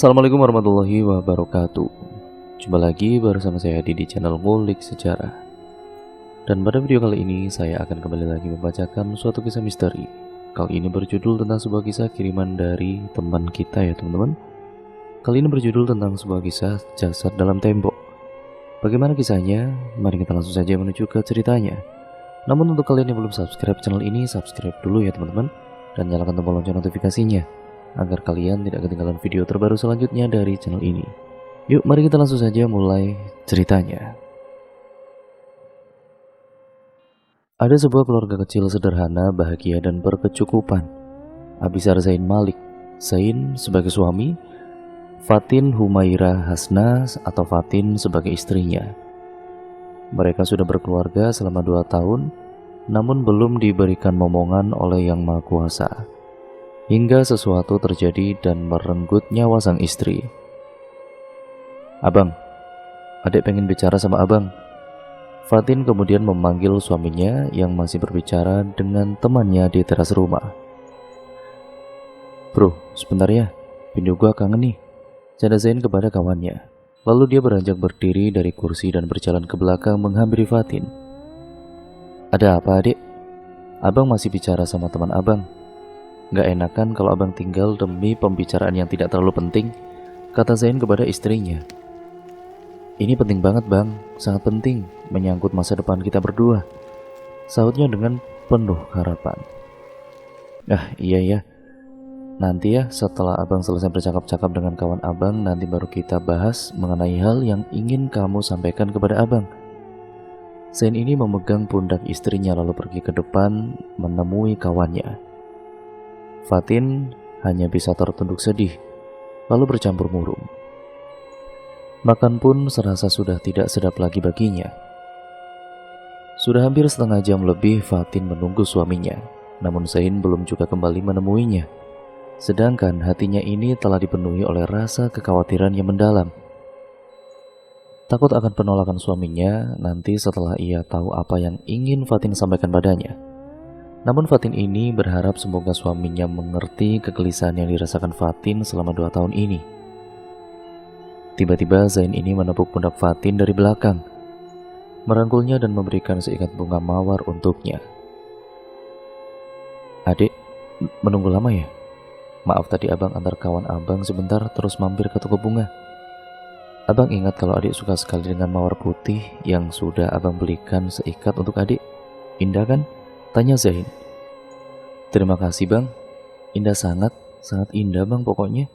Assalamualaikum warahmatullahi wabarakatuh. Jumpa lagi bersama saya di channel Ngulik Sejarah. Dan pada video kali ini saya akan kembali lagi membacakan suatu kisah misteri. Kali ini berjudul tentang sebuah kisah kiriman dari teman kita ya teman-teman. Kali ini berjudul tentang sebuah kisah jasad dalam tembok. Bagaimana kisahnya? Mari kita langsung saja menuju ke ceritanya. Namun untuk kalian yang belum subscribe channel ini, subscribe dulu ya teman-teman. Dan nyalakan tombol lonceng notifikasinya agar kalian tidak ketinggalan video terbaru selanjutnya dari channel ini. Yuk mari kita langsung saja mulai ceritanya. Ada sebuah keluarga kecil sederhana, bahagia dan berkecukupan. Abisar Zain Malik, Zain sebagai suami, Fatin Humaira Hasna atau Fatin sebagai istrinya. Mereka sudah berkeluarga selama 2 tahun, namun belum diberikan momongan oleh Yang Maha Kuasa. Hingga sesuatu terjadi dan merenggut nyawa sang istri. "Abang, adik pengen bicara sama abang." Fatin kemudian memanggil suaminya yang masih berbicara dengan temannya di teras rumah. "Bro, sebentar ya, bini gua kangen nih," canda Zain kepada kawannya. Lalu dia beranjak berdiri dari kursi dan berjalan ke belakang menghampiri Fatin. "Ada apa adik? Abang masih bicara sama teman abang. Gak enakan kalau abang tinggal demi pembicaraan yang tidak terlalu penting," kata Zain kepada istrinya. "Ini penting banget bang, sangat penting, menyangkut masa depan kita berdua," sahutnya dengan penuh harapan. Iya ya, nanti ya setelah abang selesai bercakap-cakap dengan kawan abang, nanti baru kita bahas mengenai hal yang ingin kamu sampaikan kepada abang." Zain ini memegang pundak istrinya lalu pergi ke depan menemui kawannya. Fatin hanya bisa tertunduk sedih, lalu bercampur murung. Makan pun serasa sudah tidak sedap lagi baginya. Sudah hampir setengah jam lebih Fatin menunggu suaminya, namun Zain belum juga kembali menemuinya. Sedangkan hatinya ini telah dipenuhi oleh rasa kekhawatiran yang mendalam. Takut akan penolakan suaminya nanti setelah ia tahu apa yang ingin Fatin sampaikan padanya. Namun Fatin ini berharap semoga suaminya mengerti kegelisahan yang dirasakan Fatin selama 2 tahun ini. Tiba-tiba Zain ini menepuk pundak Fatin dari belakang, merangkulnya dan memberikan seikat bunga mawar untuknya. "Adik, menunggu lama ya? Maaf tadi abang antar kawan abang sebentar terus mampir ke toko bunga. Abang ingat kalau adik suka sekali dengan mawar putih yang sudah abang belikan seikat untuk adik. Indah kan?" tanya Zain. "Terima kasih bang, indah sangat indah bang pokoknya,"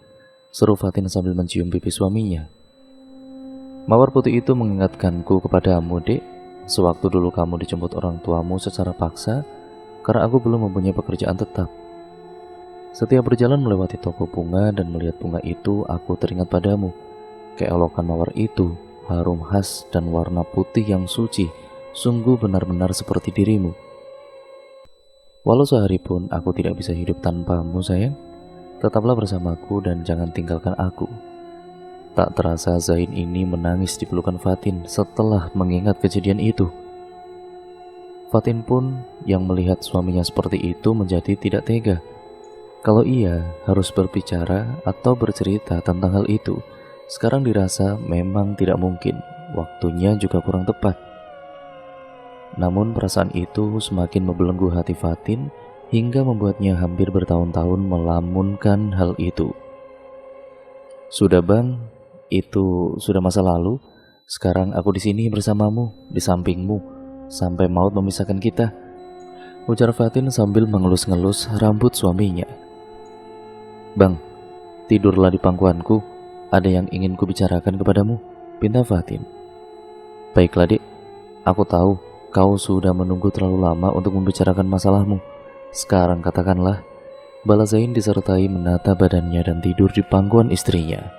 seru Fatin sambil mencium pipi suaminya. "Mawar putih itu mengingatkanku kepadamu dek, sewaktu dulu kamu dijemput orang tuamu secara paksa karena aku belum mempunyai pekerjaan tetap. Setiap berjalan melewati toko bunga dan melihat bunga itu, aku teringat padamu. Keelokan mawar itu, harum khas dan warna putih yang suci, sungguh benar-benar seperti dirimu. Walau sehari pun aku tidak bisa hidup tanpamu sayang, tetaplah bersamaku dan jangan tinggalkan aku." Tak terasa Zain ini menangis di pelukan Fatin setelah mengingat kejadian itu. Fatin pun yang melihat suaminya seperti itu menjadi tidak tega. Kalau ia harus berbicara atau bercerita tentang hal itu, sekarang dirasa memang tidak mungkin, waktunya juga kurang tepat. Namun perasaan itu semakin membelenggu hati Fatin hingga membuatnya hampir bertahun-tahun melamunkan hal itu. "Sudah bang, itu sudah masa lalu. Sekarang aku di sini bersamamu, di sampingmu, sampai maut memisahkan kita," ujar Fatin sambil mengelus-ngelus rambut suaminya. "Bang, tidurlah di pangkuanku, ada yang ingin kubicarakan kepadamu," pinta Fatin. "Baiklah dek, aku tahu kau sudah menunggu terlalu lama untuk membicarakan masalahmu. Sekarang katakanlah," balas Zain disertai menata badannya dan tidur di pangkuan istrinya.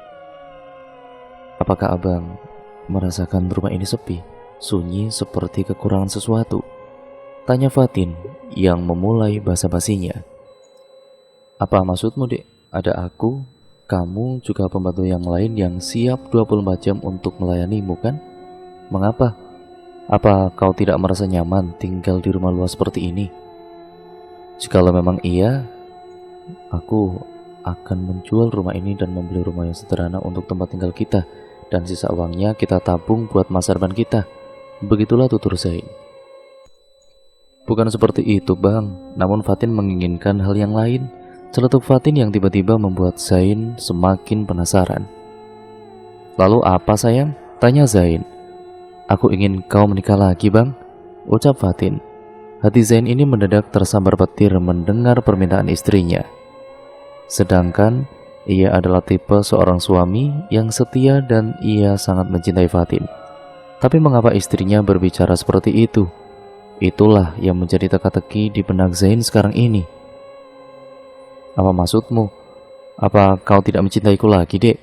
"Apakah abang merasakan rumah ini sepi, sunyi seperti kekurangan sesuatu?" tanya Fatin yang memulai basa-basinya. "Apa maksudmu dek? Ada aku, kamu juga pembantu yang lain yang siap 24 jam untuk melayanimu kan? Mengapa? Apa kau tidak merasa nyaman tinggal di rumah luas seperti ini?" "Jikalau memang iya, aku akan menjual rumah ini dan membeli rumah yang sederhana untuk tempat tinggal kita, dan sisa uangnya kita tabung buat masa depan kita. Begitulah tutur Zain. Bukan seperti itu bang, namun Fatin menginginkan hal yang lain. Celetuk Fatin yang tiba-tiba membuat Zain semakin penasaran. Lalu apa sayang? Tanya Zain. Aku ingin kau menikah lagi bang, ucap Fatin. Hati Zain ini mendadak tersambar petir mendengar permintaan istrinya. Sedangkan ia adalah tipe seorang suami yang setia dan ia sangat mencintai Fatin. Tapi mengapa istrinya berbicara seperti itu? Itulah yang menjadi teka-teki di benak Zain sekarang ini. Apa maksudmu? Apa kau tidak mencintaiku lagi, Dek?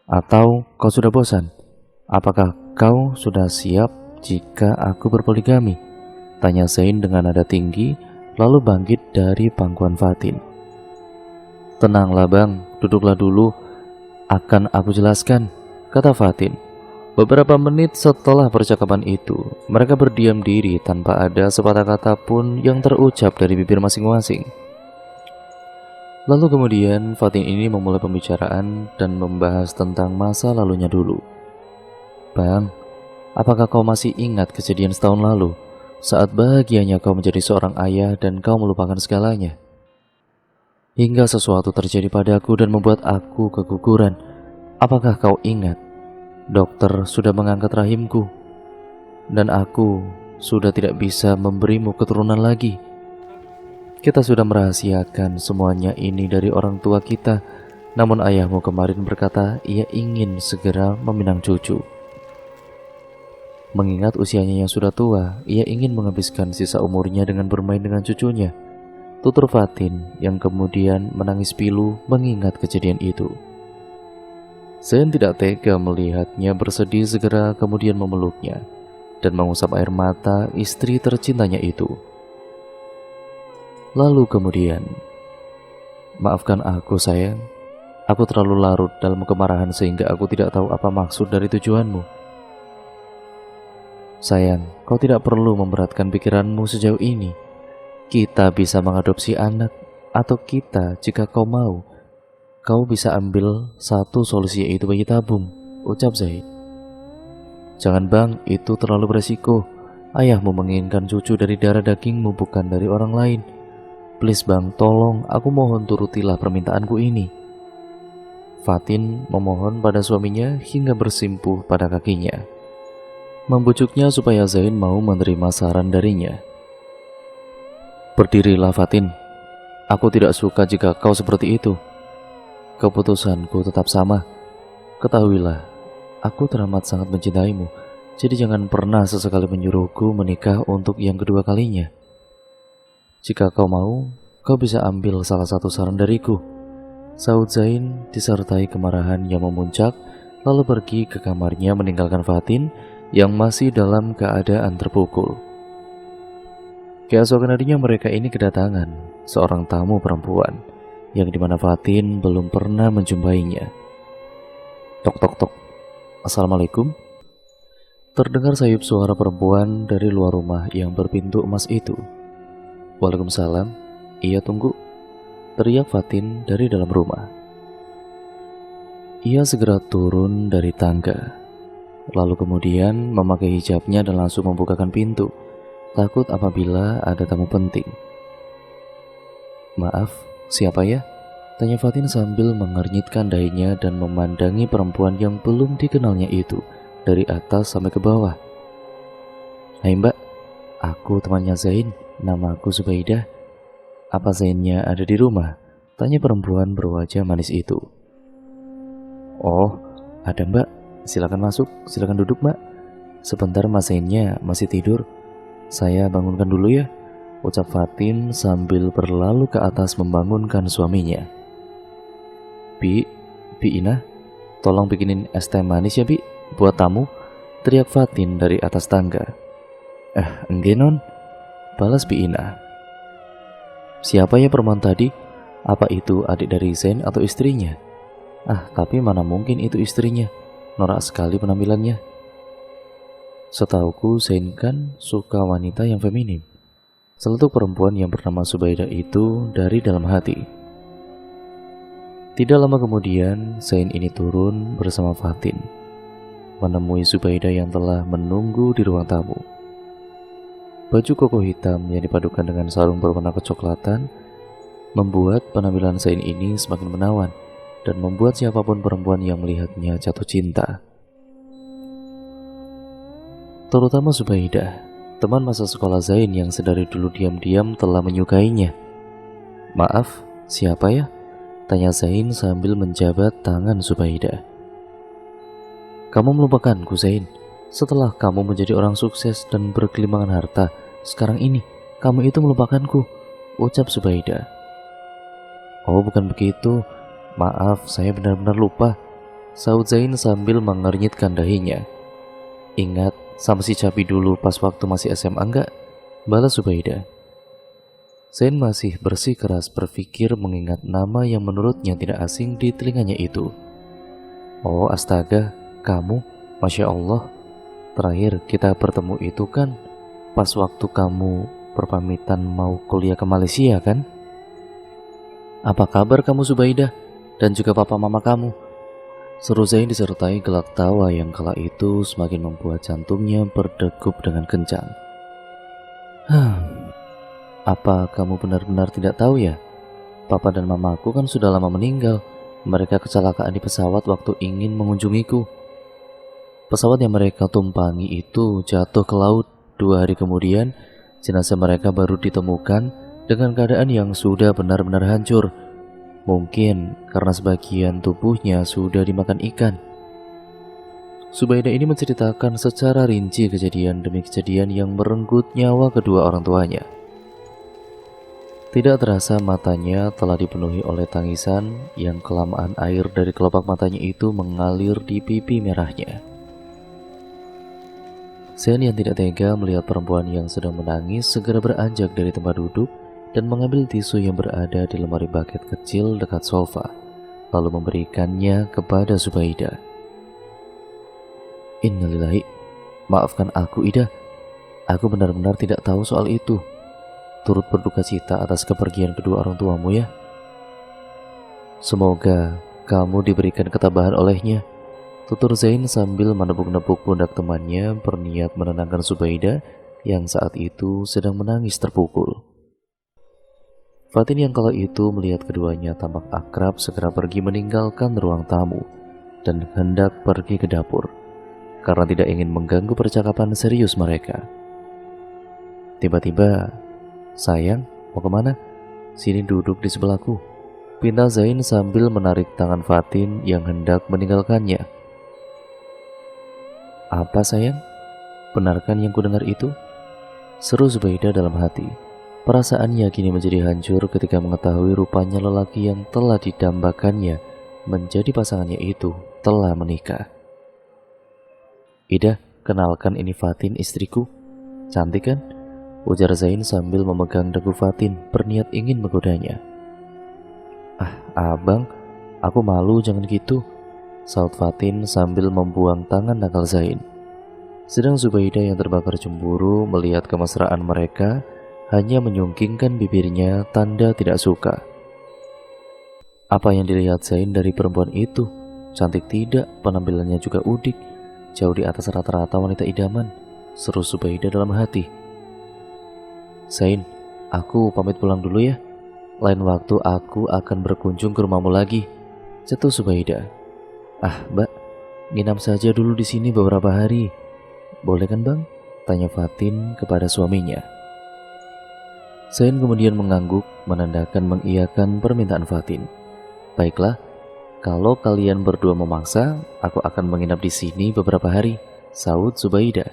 Atau kau sudah bosan? Apakah kau sudah siap jika aku berpoligami? Tanya Zain dengan nada tinggi, lalu bangkit dari pangkuan Fatin. Tenanglah bang, duduklah dulu, akan aku jelaskan, kata Fatin. Beberapa menit setelah percakapan itu, mereka berdiam diri tanpa ada sepatah kata pun yang terucap dari bibir masing-masing. Lalu kemudian Fatin ini memulai pembicaraan dan membahas tentang masa lalunya dulu. Bang, apakah kau masih ingat kejadian setahun lalu, saat bahagianya kau menjadi seorang ayah dan kau melupakan segalanya? Hingga sesuatu terjadi padaku dan membuat aku keguguran. Apakah kau ingat? Dokter sudah mengangkat rahimku, dan aku sudah tidak bisa memberimu keturunan lagi. Kita sudah merahasiakan semuanya ini dari orang tua kita, namun ayahmu kemarin berkata ia ingin segera meminang cucu. Mengingat usianya yang sudah tua, ia ingin menghabiskan sisa umurnya dengan bermain dengan cucunya. Tutur Fatin yang kemudian menangis pilu mengingat kejadian itu. Zain tidak tega melihatnya bersedih, segera kemudian memeluknya dan mengusap air mata istri tercintanya itu. Lalu kemudian, maafkan aku sayang, aku terlalu larut dalam kemarahan sehingga aku tidak tahu apa maksud dari tujuanmu. Sayang, kau tidak perlu memberatkan pikiranmu sejauh ini. Kita bisa mengadopsi anak, atau kita jika kau mau, kau bisa ambil satu solusi yaitu bayi tabung, ucap Zain. Jangan bang, itu terlalu beresiko. Ayahmu menginginkan cucu dari darah dagingmu, bukan dari orang lain. Please bang, tolong, aku mohon turutilah permintaanku ini. Fatin memohon pada suaminya hingga bersimpuh pada kakinya, membujuknya supaya Zain mau menerima saran darinya. Berdirilah Fatin, aku tidak suka jika kau seperti itu. Keputusanku tetap sama. Ketahuilah, aku teramat sangat mencintaimu, jadi jangan pernah sesekali menyuruhku menikah untuk yang kedua kalinya. Jika kau mau, kau bisa ambil salah satu saran dariku, sahut Zain disertai kemarahan yang memuncak, lalu pergi ke kamarnya meninggalkan Fatin yang masih dalam keadaan terpukul. Keesokan harinya mereka ini kedatangan seorang tamu perempuan yang dimana Fatin belum pernah menjumpainya. Tok tok tok. Assalamualaikum. Terdengar sayup suara perempuan dari luar rumah yang berpintu emas itu. Waalaikumsalam. Iya tunggu, teriak Fatin dari dalam rumah. Ia segera turun dari tangga, lalu kemudian memakai hijabnya dan langsung membukakan pintu, takut apabila ada tamu penting. Maaf, siapa ya? Tanya Fatin sambil mengernyitkan dahinya dan memandangi perempuan yang belum dikenalnya itu dari atas sampai ke bawah. Hai mbak, aku temannya Zain, nama aku Zubaidah. Apa Zainnya ada di rumah? Tanya perempuan berwajah manis itu. Oh, ada mbak, silakan masuk, silakan duduk mbak. Sebentar mas Zainnya masih tidur, saya bangunkan dulu ya, ucap Fatin sambil berlalu ke atas membangunkan suaminya. Bi Ina, tolong bikinin es teh manis ya Bi, buat tamu, teriak Fatin dari atas tangga. Enggak non, balas Bi Ina. Siapa ya perempuan tadi? Apa itu adik dari Zain atau istrinya? Tapi mana mungkin itu istrinya, norak sekali penampilannya. Setauku Zain kan suka wanita yang feminim, seletuk perempuan yang bernama Zubaidah itu dari dalam hati. Tidak lama kemudian, Zain ini turun bersama Fatin, menemui Zubaidah yang telah menunggu di ruang tamu. Baju koko hitam yang dipadukan dengan sarung berwarna kecoklatan membuat penampilan Zain ini semakin menawan dan membuat siapapun perempuan yang melihatnya jatuh cinta. Terutama Zubaidah, teman masa sekolah Zain yang sedari dulu diam-diam telah menyukainya. "Maaf, siapa ya?" tanya Zain sambil menjabat tangan Zubaidah. "Kamu melupakanku, Zain. Setelah kamu menjadi orang sukses dan bergelimbangan harta, sekarang ini kamu itu melupakanku," ucap Zubaidah. "Oh, bukan begitu. Maaf, saya benar-benar lupa," sahut Zain sambil mengernyitkan dahinya. "Ingat sama si Capi dulu pas waktu masih SMA enggak?" balas Zubaidah. Zain masih bersikeras berpikir mengingat nama yang menurutnya tidak asing di telinganya itu. "Oh astaga, kamu, Masya Allah. Terakhir kita bertemu itu kan pas waktu kamu berpamitan mau kuliah ke Malaysia kan? Apa kabar kamu Zubaidah? Dan juga papa mama kamu?" seru Zain disertai gelak tawa yang kala itu semakin membuat jantungnya berdegup dengan kencang. "Apa kamu benar-benar tidak tahu ya? Papa dan mamaku kan sudah lama meninggal. Mereka kecelakaan di pesawat waktu ingin mengunjungiku. Pesawat yang mereka tumpangi itu jatuh ke laut. 2 hari kemudian, jenazah mereka baru ditemukan dengan keadaan yang sudah benar-benar hancur. Mungkin karena sebagian tubuhnya sudah dimakan ikan." Zubaidah ini menceritakan secara rinci kejadian demi kejadian yang merenggut nyawa kedua orang tuanya. Tidak terasa matanya telah dipenuhi oleh tangisan yang kelamaan air dari kelopak matanya itu mengalir di pipi merahnya. Zain yang tidak tega melihat perempuan yang sedang menangis segera beranjak dari tempat duduk dan mengambil tisu yang berada di lemari buket kecil dekat sofa, lalu memberikannya kepada Zubaidah. "Innalillahi, maafkan aku Ida. Aku benar-benar tidak tahu soal itu. Turut berduka cita atas kepergian kedua orang tuamu ya. Semoga kamu diberikan ketabahan olehnya," tutur Zain sambil menepuk-nepuk pundak temannya berniat menenangkan Zubaidah yang saat itu sedang menangis terpukul. Fatin yang kala itu melihat keduanya tampak akrab segera pergi meninggalkan ruang tamu dan hendak pergi ke dapur karena tidak ingin mengganggu percakapan serius mereka. Tiba-tiba, "Sayang, mau kemana? Sini duduk di sebelahku," pinta Zain sambil menarik tangan Fatin yang hendak meninggalkannya. "Apa sayang? Benarkan yang kudengar itu?" seru Zubaidah dalam hati. Perasaannya kini menjadi hancur ketika mengetahui rupanya lelaki yang telah didambakannya menjadi pasangannya itu telah menikah. "Ida, kenalkan ini Fatin istriku. Cantik kan?" ujar Zain sambil memegang dagu Fatin berniat ingin menggodanya. "Ah abang, aku malu, jangan gitu," sahut Fatin sambil membuang tangan nakal Zain. Sedang Zubaidah yang terbakar cemburu melihat kemesraan mereka hanya menyungkingkan bibirnya tanda tidak suka. Apa yang dilihat Zain dari perempuan itu? Cantik tidak, penampilannya juga udik, jauh di atas rata-rata wanita idaman, seru Zubaidah dalam hati. "Zain, aku pamit pulang dulu ya. Lain waktu aku akan berkunjung ke rumahmu lagi," cetu Zubaidah. "Ah, Mbak, nginap saja dulu di sini beberapa hari. Boleh kan, Bang?" tanya Fatin kepada suaminya. Zain kemudian mengangguk menandakan mengiyakan permintaan Fatin. "Baiklah, kalau kalian berdua memaksa, aku akan menginap di sini beberapa hari," sahut Zubaidah.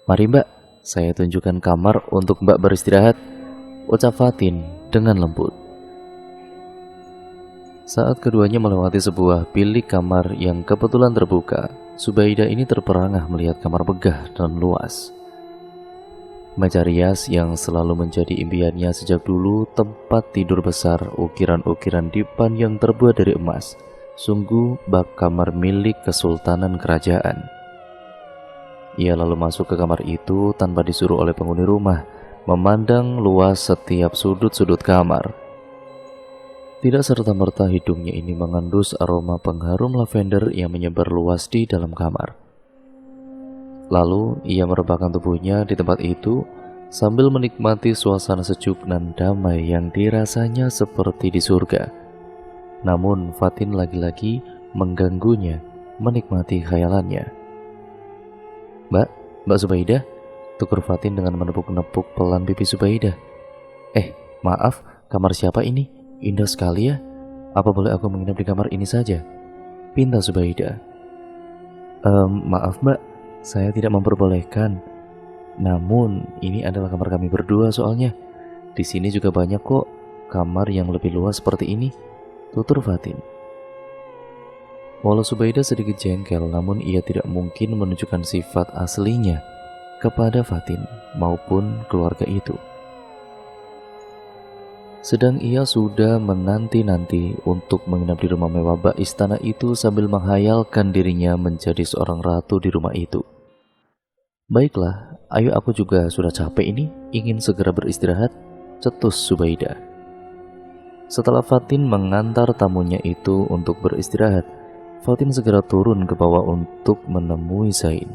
"Mari Mbak, saya tunjukkan kamar untuk Mbak beristirahat," ucap Fatin dengan lembut. Saat keduanya melewati sebuah bilik kamar yang kebetulan terbuka, Zubaidah ini terperangah melihat kamar megah dan luas. Meja rias yang selalu menjadi impiannya sejak dulu, tempat tidur besar, ukiran-ukiran dipan yang terbuat dari emas, sungguh bak kamar milik kesultanan kerajaan. Ia lalu masuk ke kamar itu tanpa disuruh oleh penghuni rumah, memandang luas setiap sudut-sudut kamar. Tidak serta-merta hidungnya ini mengendus aroma pengharum lavender yang menyebar luas di dalam kamar. Lalu ia merebahkan tubuhnya di tempat itu sambil menikmati suasana sejuk dan damai yang dirasanya seperti di surga. Namun Fatin lagi-lagi mengganggunya, menikmati khayalannya. Mbak Zubaidah, tukur Fatin dengan menepuk-nepuk pelan pipi Zubaidah. Maaf, kamar siapa ini? Indah sekali ya. Apa boleh aku menginap di kamar ini saja? Pinta Zubaidah. Maaf mbak, saya tidak memperbolehkan. Namun ini adalah kamar kami berdua soalnya. Di sini juga banyak kok kamar yang lebih luas seperti ini, tutur Fatin. Walau Zubaidah sedikit jengkel, namun ia tidak mungkin menunjukkan sifat aslinya kepada Fatin maupun keluarga itu. Sedang ia sudah menanti-nanti untuk menginap di rumah mewah bak istana itu sambil menghayalkan dirinya menjadi seorang ratu di rumah itu. Baiklah, ayo aku juga sudah capek ini, ingin segera beristirahat, cetus Zubaidah. Setelah Fatin mengantar tamunya itu untuk beristirahat, Fatin segera turun ke bawah untuk menemui Zain.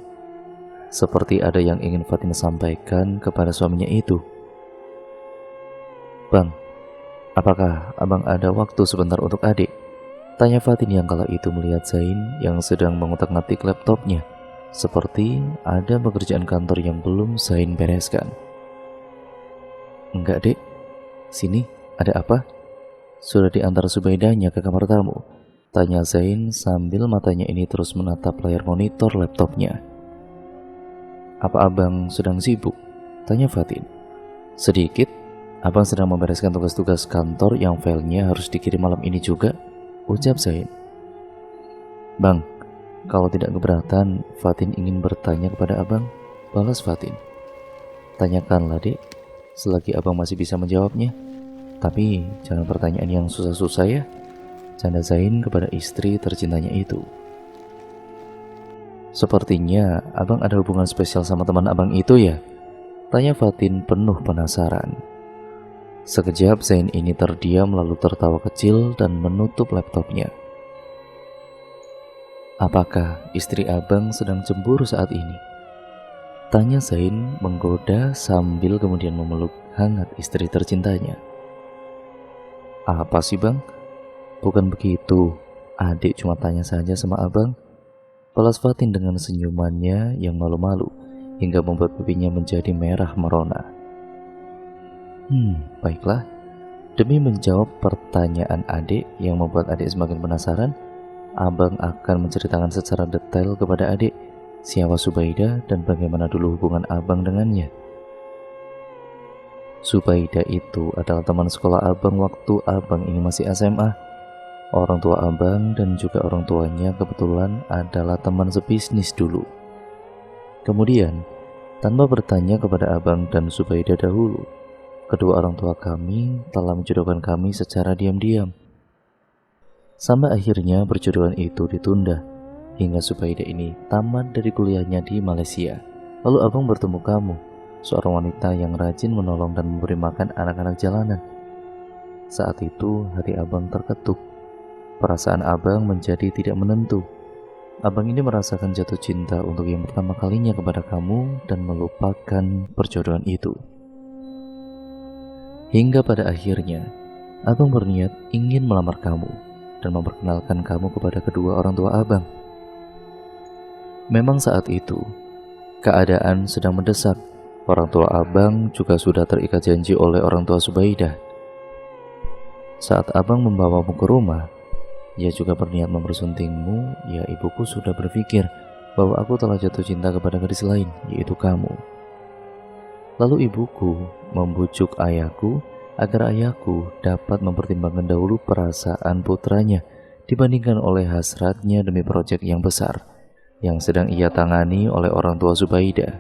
Seperti ada yang ingin Fatin sampaikan kepada suaminya itu. Bang, apakah abang ada waktu sebentar untuk adik? Tanya Fatin yang kala itu melihat Zain yang sedang mengutak-ngatik laptopnya. Seperti ada pekerjaan kantor yang belum Zain bereskan. Enggak dek, sini ada apa? Sudah diantar Zubaidahnya ke kamar tamu, tanya Zain sambil matanya ini terus menatap layar monitor laptopnya. Apa abang sedang sibuk? Tanya Fatin. Sedikit, abang sedang membereskan tugas-tugas kantor yang filenya harus dikirim malam ini juga, ucap Zain. Bang, kalau tidak keberatan, Fatin ingin bertanya kepada abang, balas Fatin. Tanyakanlah dek, selagi abang masih bisa menjawabnya. Tapi jangan pertanyaan yang susah-susah ya, canda Zain kepada istri tercintanya itu. Sepertinya abang ada hubungan spesial sama teman abang itu ya? Tanya Fatin penuh penasaran. Sekejap Zain ini terdiam lalu tertawa kecil dan menutup laptopnya. Apakah istri abang sedang cemburu saat ini? Tanya Zain menggoda sambil kemudian memeluk hangat istri tercintanya. Apa sih bang? Bukan begitu, adik cuma tanya saja sama abang. Balas Fatin dengan senyumannya yang malu-malu hingga membuat pipinya menjadi merah merona. Baiklah. Demi menjawab pertanyaan adik yang membuat adik semakin penasaran, abang akan menceritakan secara detail kepada adik siapa Zubaidah dan bagaimana dulu hubungan abang dengannya. Zubaidah itu adalah teman sekolah abang waktu abang ini masih SMA. Orang tua abang dan juga orang tuanya kebetulan adalah teman sebisnis dulu. Kemudian, tanpa bertanya kepada abang dan Zubaidah dahulu, kedua orang tua kami telah menjodohkan kami secara diam-diam. Sampai akhirnya perjodohan itu ditunda, hingga Zubaidah ini tamat dari kuliahnya di Malaysia. Lalu abang bertemu kamu, seorang wanita yang rajin menolong dan memberi makan anak-anak jalanan. Saat itu hati abang terketuk. Perasaan abang menjadi tidak menentu. Abang ini merasakan jatuh cinta untuk yang pertama kalinya kepada kamu dan melupakan perjodohan itu. Hingga pada akhirnya, abang berniat ingin melamar kamu dan memperkenalkan kamu kepada kedua orang tua abang. Memang saat itu, keadaan sedang mendesak. Orang tua abang juga sudah terikat janji oleh orang tua Zubaidah. Saat abang membawamu ke rumah, ia juga berniat mempersuntingmu, ya ibuku sudah berpikir bahwa aku telah jatuh cinta kepada gadis lain, yaitu kamu. Lalu ibuku membujuk ayahku agar ayahku dapat mempertimbangkan dahulu perasaan putranya dibandingkan oleh hasratnya demi proyek yang besar yang sedang ia tangani oleh orang tua Zubaidah.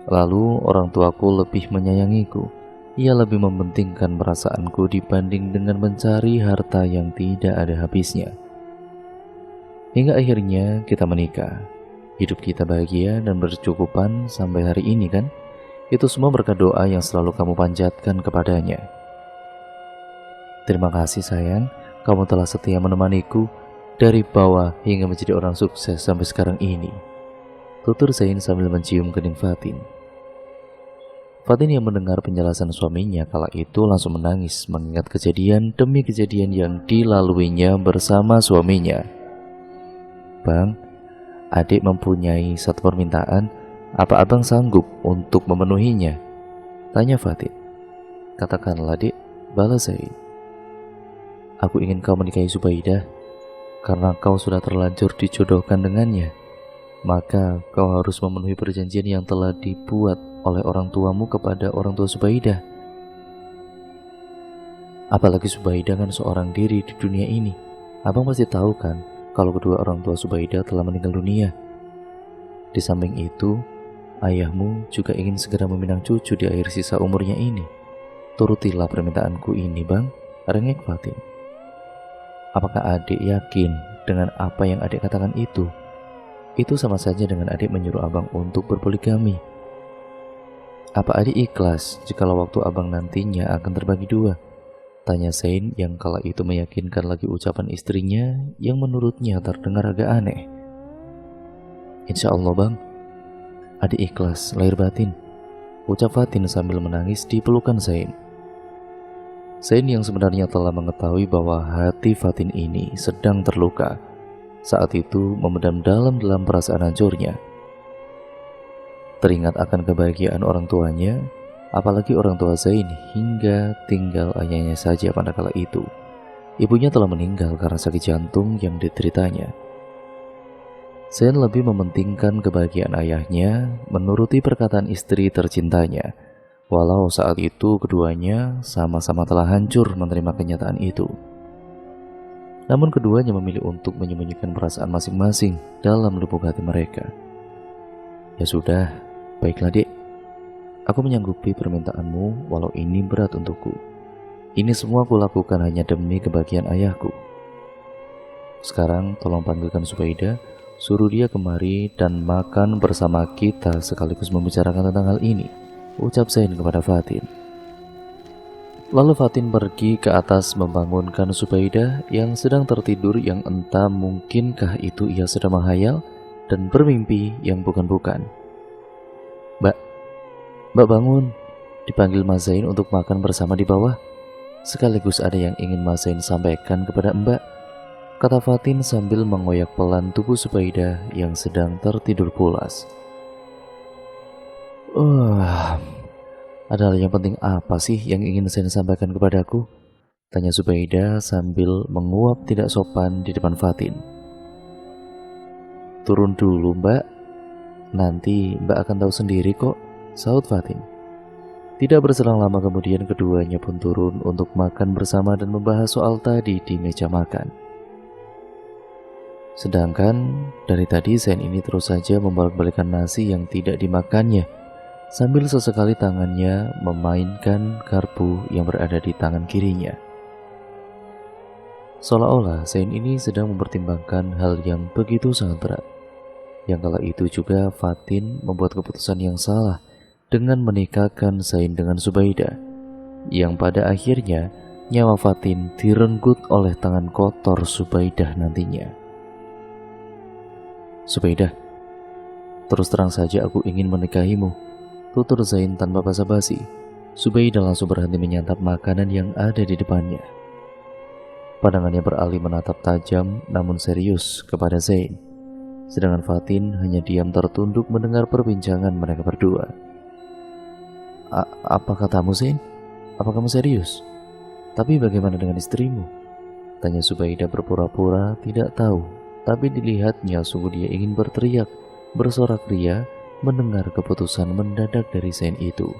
Lalu orang tuaku lebih menyayangiku. Ia lebih mementingkan perasaanku dibanding dengan mencari harta yang tidak ada habisnya. Hingga akhirnya kita menikah. Hidup kita bahagia dan berkecukupan sampai hari ini kan? Itu semua berkat doa yang selalu kamu panjatkan kepadanya. Terima kasih sayang, kamu telah setia menemaniku dari bawah hingga menjadi orang sukses sampai sekarang ini. Tutur Zain sambil mencium kening Fatin. Fatin yang mendengar penjelasan suaminya kala itu langsung menangis mengingat kejadian demi kejadian yang dilaluinya bersama suaminya. Bang, adik mempunyai satu permintaan, apa abang sanggup untuk memenuhinya? Tanya Fatin. Katakanlah dik, balas Zain. Aku ingin kau menikahi Subaidah, karena kau sudah terlanjur dijodohkan dengannya. Maka kau harus memenuhi perjanjian yang telah dibuat oleh orang tuamu kepada orang tua Subaidah. Apalagi Subaidah kan seorang diri di dunia ini. Abang pasti tahu kan kalau kedua orang tua Subaidah telah meninggal dunia. Di samping itu, ayahmu juga ingin segera meminang cucu di akhir sisa umurnya ini. Turutilah permintaanku ini, Bang, rengek Fatin. Apakah adik yakin dengan apa yang adik katakan itu? Itu sama saja dengan adik menyuruh abang untuk berpoligami. Apa adik ikhlas jikalau waktu abang nantinya akan terbagi dua? Tanya Zain yang kala itu meyakinkan lagi ucapan istrinya yang menurutnya terdengar agak aneh. Insya Allah bang, adik ikhlas lahir batin, ucap Fatin sambil menangis di pelukan Zain. Zain yang sebenarnya telah mengetahui bahwa hati Fatin ini sedang terluka, saat itu memendam dalam perasaan hancurnya. Teringat akan kebahagiaan orang tuanya, apalagi orang tua Zain hingga tinggal ayahnya saja pada kala itu. Ibunya telah meninggal karena sakit jantung yang dideritanya. Zain lebih mementingkan kebahagiaan ayahnya menuruti perkataan istri tercintanya, walau saat itu keduanya sama-sama telah hancur menerima kenyataan itu. Namun keduanya memilih untuk menyembunyikan perasaan masing-masing dalam lubuk hati mereka. Ya sudah, baiklah dek. Aku menyanggupi permintaanmu walau ini berat untukku. Ini semua aku lakukan hanya demi kebahagiaan ayahku. Sekarang tolong panggilkan Subaidah, suruh dia kemari dan makan bersama kita sekaligus membicarakan tentang hal ini, ucap Zain kepada Fatin. Lalu Fatin pergi ke atas membangunkan Subaidah yang sedang tertidur, yang entah mungkinkah itu ia sedang menghayal dan bermimpi yang bukan-bukan. Mbak bangun, dipanggil Mas Zain untuk makan bersama di bawah. Sekaligus ada yang ingin Mas Zain sampaikan kepada Mbak, kata Fatin sambil mengoyak pelan tubuh Subaidah yang sedang tertidur pulas. Ada hal yang penting apa sih yang ingin saya sampaikan kepadaku? Tanya Subaidah sambil menguap tidak sopan di depan Fatin. Turun dulu mbak, nanti mbak akan tahu sendiri kok, sahut Fatin. Tidak berselang lama kemudian keduanya pun turun untuk makan bersama dan membahas soal tadi di meja makan. Sedangkan dari tadi Zain ini terus saja membolak-balikan nasi yang tidak dimakannya, sambil sesekali tangannya memainkan garpu yang berada di tangan kirinya. Seolah-olah Zain ini sedang mempertimbangkan hal yang begitu sangat berat. Yang kala itu juga Fatin membuat keputusan yang salah dengan menikahkan Zain dengan Subaidah, yang pada akhirnya nyawa Fatin direnggut oleh tangan kotor Subaidah nantinya. Subaidah, terus terang saja aku ingin menikahimu, tutur Zain tanpa basa-basi. Subaidah langsung berhenti menyantap makanan yang ada di depannya. Pandangannya beralih menatap tajam namun serius kepada Zain. Sedangkan Fatin hanya diam tertunduk mendengar perbincangan mereka berdua. Apa katamu Zain? Apa kamu serius? Tapi bagaimana dengan istrimu? Tanya Subaidah berpura-pura tidak tahu, tapi dilihatnya sungguh dia ingin berteriak, bersorak ria mendengar keputusan mendadak dari Zain itu.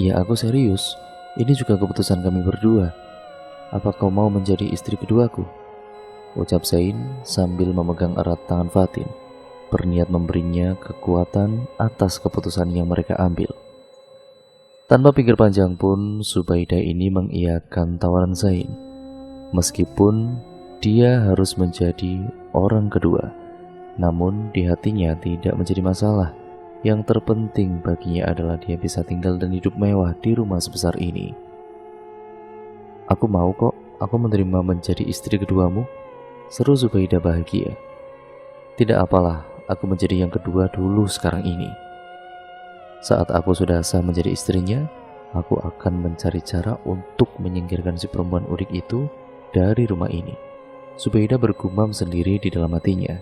Ya aku serius, ini juga keputusan kami berdua. Apa kau mau menjadi istri keduaku? Ucap Zain sambil memegang erat tangan Fatin, berniat memberinya kekuatan atas keputusan yang mereka ambil. Tanpa pikir panjang pun Subaidah ini mengiyakan tawaran Zain, meskipun dia harus menjadi orang kedua. Namun di hatinya tidak menjadi masalah. Yang terpenting baginya adalah dia bisa tinggal dan hidup mewah di rumah sebesar ini. Aku mau kok, aku menerima menjadi istri keduamu, seru Zubaidah bahagia. Tidak apalah, aku menjadi yang kedua dulu sekarang ini. Saat aku sudah sah menjadi istrinya, aku akan mencari cara untuk menyingkirkan si perempuan udik itu dari rumah ini. Zubaidah bergumam sendiri di dalam hatinya.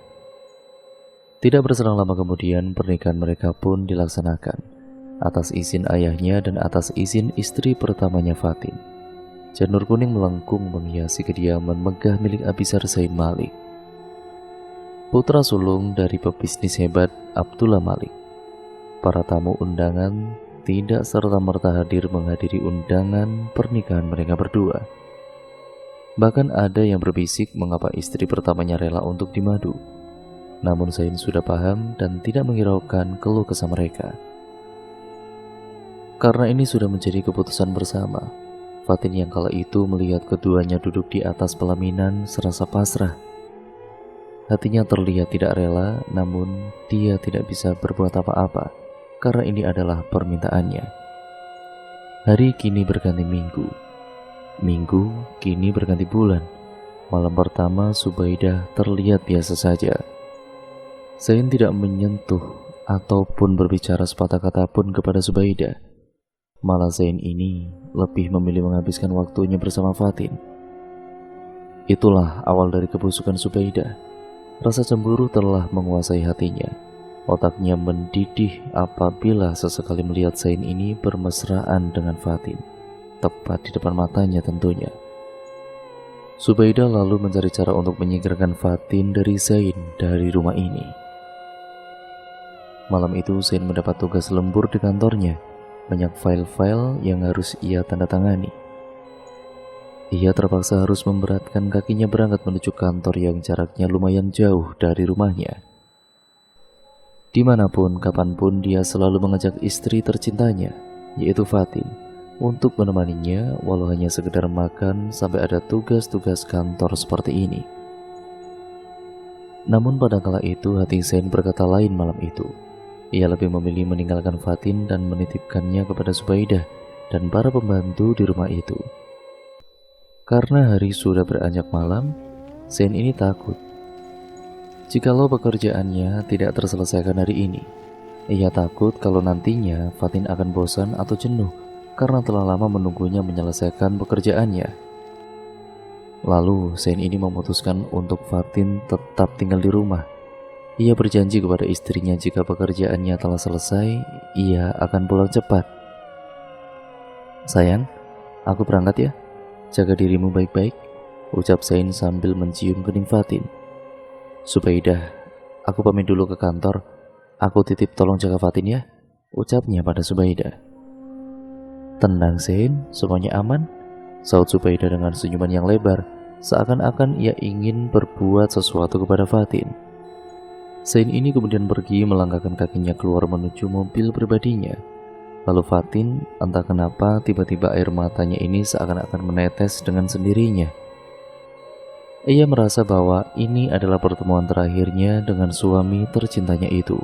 Tidak berselang lama kemudian, pernikahan mereka pun dilaksanakan atas izin ayahnya dan atas izin istri pertamanya Fatin. Janur kuning melengkung menghiasi kediaman megah milik Abisar Zain Malik, putra sulung dari pebisnis hebat Abdullah Malik. Para tamu undangan tidak serta-merta hadir menghadiri undangan pernikahan mereka berdua. Bahkan ada yang berbisik mengapa istri pertamanya rela untuk dimadu. Namun Zain sudah paham dan tidak menghiraukan keluh kesah mereka. Karena ini sudah menjadi keputusan bersama, Fatin yang kala itu melihat keduanya duduk di atas pelaminan serasa pasrah. Hatinya terlihat tidak rela, namun dia tidak bisa berbuat apa-apa karena ini adalah permintaannya. Hari kini berganti minggu, minggu kini berganti bulan. Malam pertama Zubaidah terlihat biasa saja. Zain tidak menyentuh ataupun berbicara sepatah kata pun kepada Zubaidah. Malah Zain ini lebih memilih menghabiskan waktunya bersama Fatin. Itulah awal dari kebusukan Zubaidah. Rasa cemburu telah menguasai hatinya. Otaknya mendidih apabila sesekali melihat Zain ini bermesraan dengan Fatin, tepat di depan matanya tentunya. Zubaidah lalu mencari cara untuk menyingkirkan Fatin dari Zain dari rumah ini. Malam itu Zain mendapat tugas lembur di kantornya, banyak file-file yang harus ia tanda tangani. Ia terpaksa harus memberatkan kakinya berangkat menuju kantor yang jaraknya lumayan jauh dari rumahnya. Dimanapun, kapanpun dia selalu mengajak istri tercintanya, yaitu Fatin, untuk menemaninya walau hanya sekedar makan sampai ada tugas-tugas kantor seperti ini. Namun pada kala itu hati Zain berkata lain malam itu. Ia lebih memilih meninggalkan Fatin dan menitipkannya kepada Zubaidah dan para pembantu di rumah itu. Karena hari sudah beranjak malam, Zain ini takut jikalau pekerjaannya tidak terselesaikan hari ini. Ia takut kalau nantinya Fatin akan bosan atau jenuh karena telah lama menunggunya menyelesaikan pekerjaannya. Lalu Zain ini memutuskan untuk Fatin tetap tinggal di rumah. Ia berjanji kepada istrinya jika pekerjaannya telah selesai, ia akan pulang cepat. Sayang, aku berangkat ya. Jaga dirimu baik-baik, ucap Zain sambil mencium kening Fatin. Zubaidah, aku pamit dulu ke kantor. Aku titip tolong jaga Fatin ya, ucapnya pada Zubaidah. Tenang Zain, semuanya aman, saut Zubaidah dengan senyuman yang lebar, seakan-akan ia ingin berbuat sesuatu kepada Fatin. Zain ini kemudian pergi melangkahkan kakinya keluar menuju mobil pribadinya. Lalu Fatin, entah kenapa tiba-tiba air matanya ini seakan-akan menetes dengan sendirinya. Ia merasa bahwa ini adalah pertemuan terakhirnya dengan suami tercintanya itu.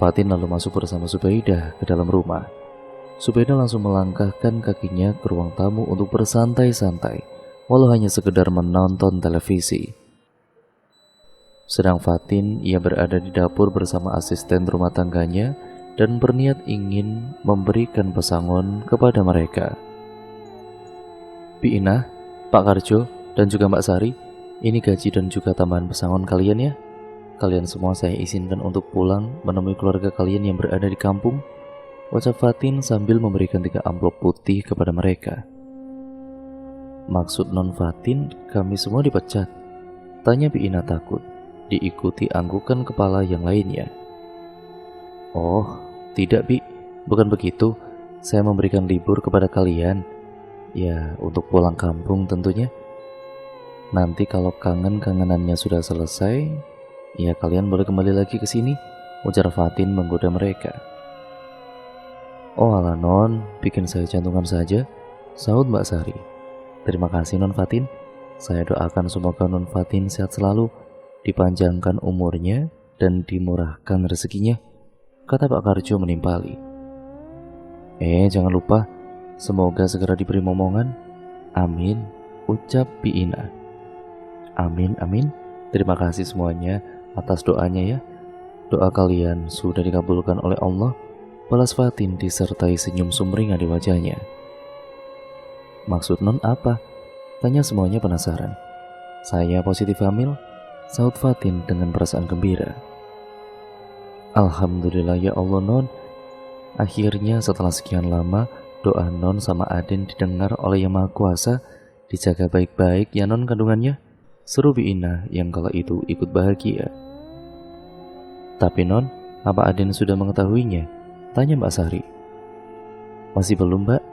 Fatin lalu masuk bersama Zubaidah ke dalam rumah. Zubaidah langsung melangkahkan kakinya ke ruang tamu untuk bersantai-santai, walau hanya sekedar menonton televisi. Sedang Fatin, ia berada di dapur bersama asisten rumah tangganya dan berniat ingin memberikan pesangon kepada mereka. Bi Inah, Pak Karjo, dan juga Mbak Sari, ini gaji dan juga tambahan pesangon kalian ya. Kalian semua saya izinkan untuk pulang menemui keluarga kalian yang berada di kampung, ucap Fatin sambil memberikan 3 amplop putih kepada mereka. Maksud non Fatin, kami semua dipecat? Tanya Bi Inah takut, diikuti anggukan kepala yang lainnya. Oh, tidak Bi, bukan begitu. Saya memberikan libur kepada kalian. Ya, untuk pulang kampung tentunya. Nanti kalau kangen-kangenannya sudah selesai, ya kalian boleh kembali lagi ke sini, ujar Fatin menggoda mereka. Oh alah non, bikin saya jantungan saja, sahut Mbak Sari. Terima kasih non Fatin. Saya doakan semoga non Fatin sehat selalu, dipanjangkan umurnya dan dimurahkan rezekinya, kata Pak Karjo menimpali. Jangan lupa, semoga segera diberi momongan. Amin, ucap Biina. Amin, amin. Terima kasih semuanya atas doanya ya. Doa kalian sudah dikabulkan oleh Allah. Balas Fatin disertai senyum sumringah di wajahnya. Maksud non apa? Tanya semuanya penasaran. Saya positif hamil, sahut Fatin dengan perasaan gembira. Alhamdulillah ya Allah non. Akhirnya setelah sekian lama, doa non sama Aden didengar oleh Yang Maha Kuasa. Dijaga baik-baik ya non kandungannya, seru Biina yang kala itu ikut bahagia. Tapi non, apa Aden sudah mengetahuinya? Tanya Mbak Sari. Masih belum Mbak,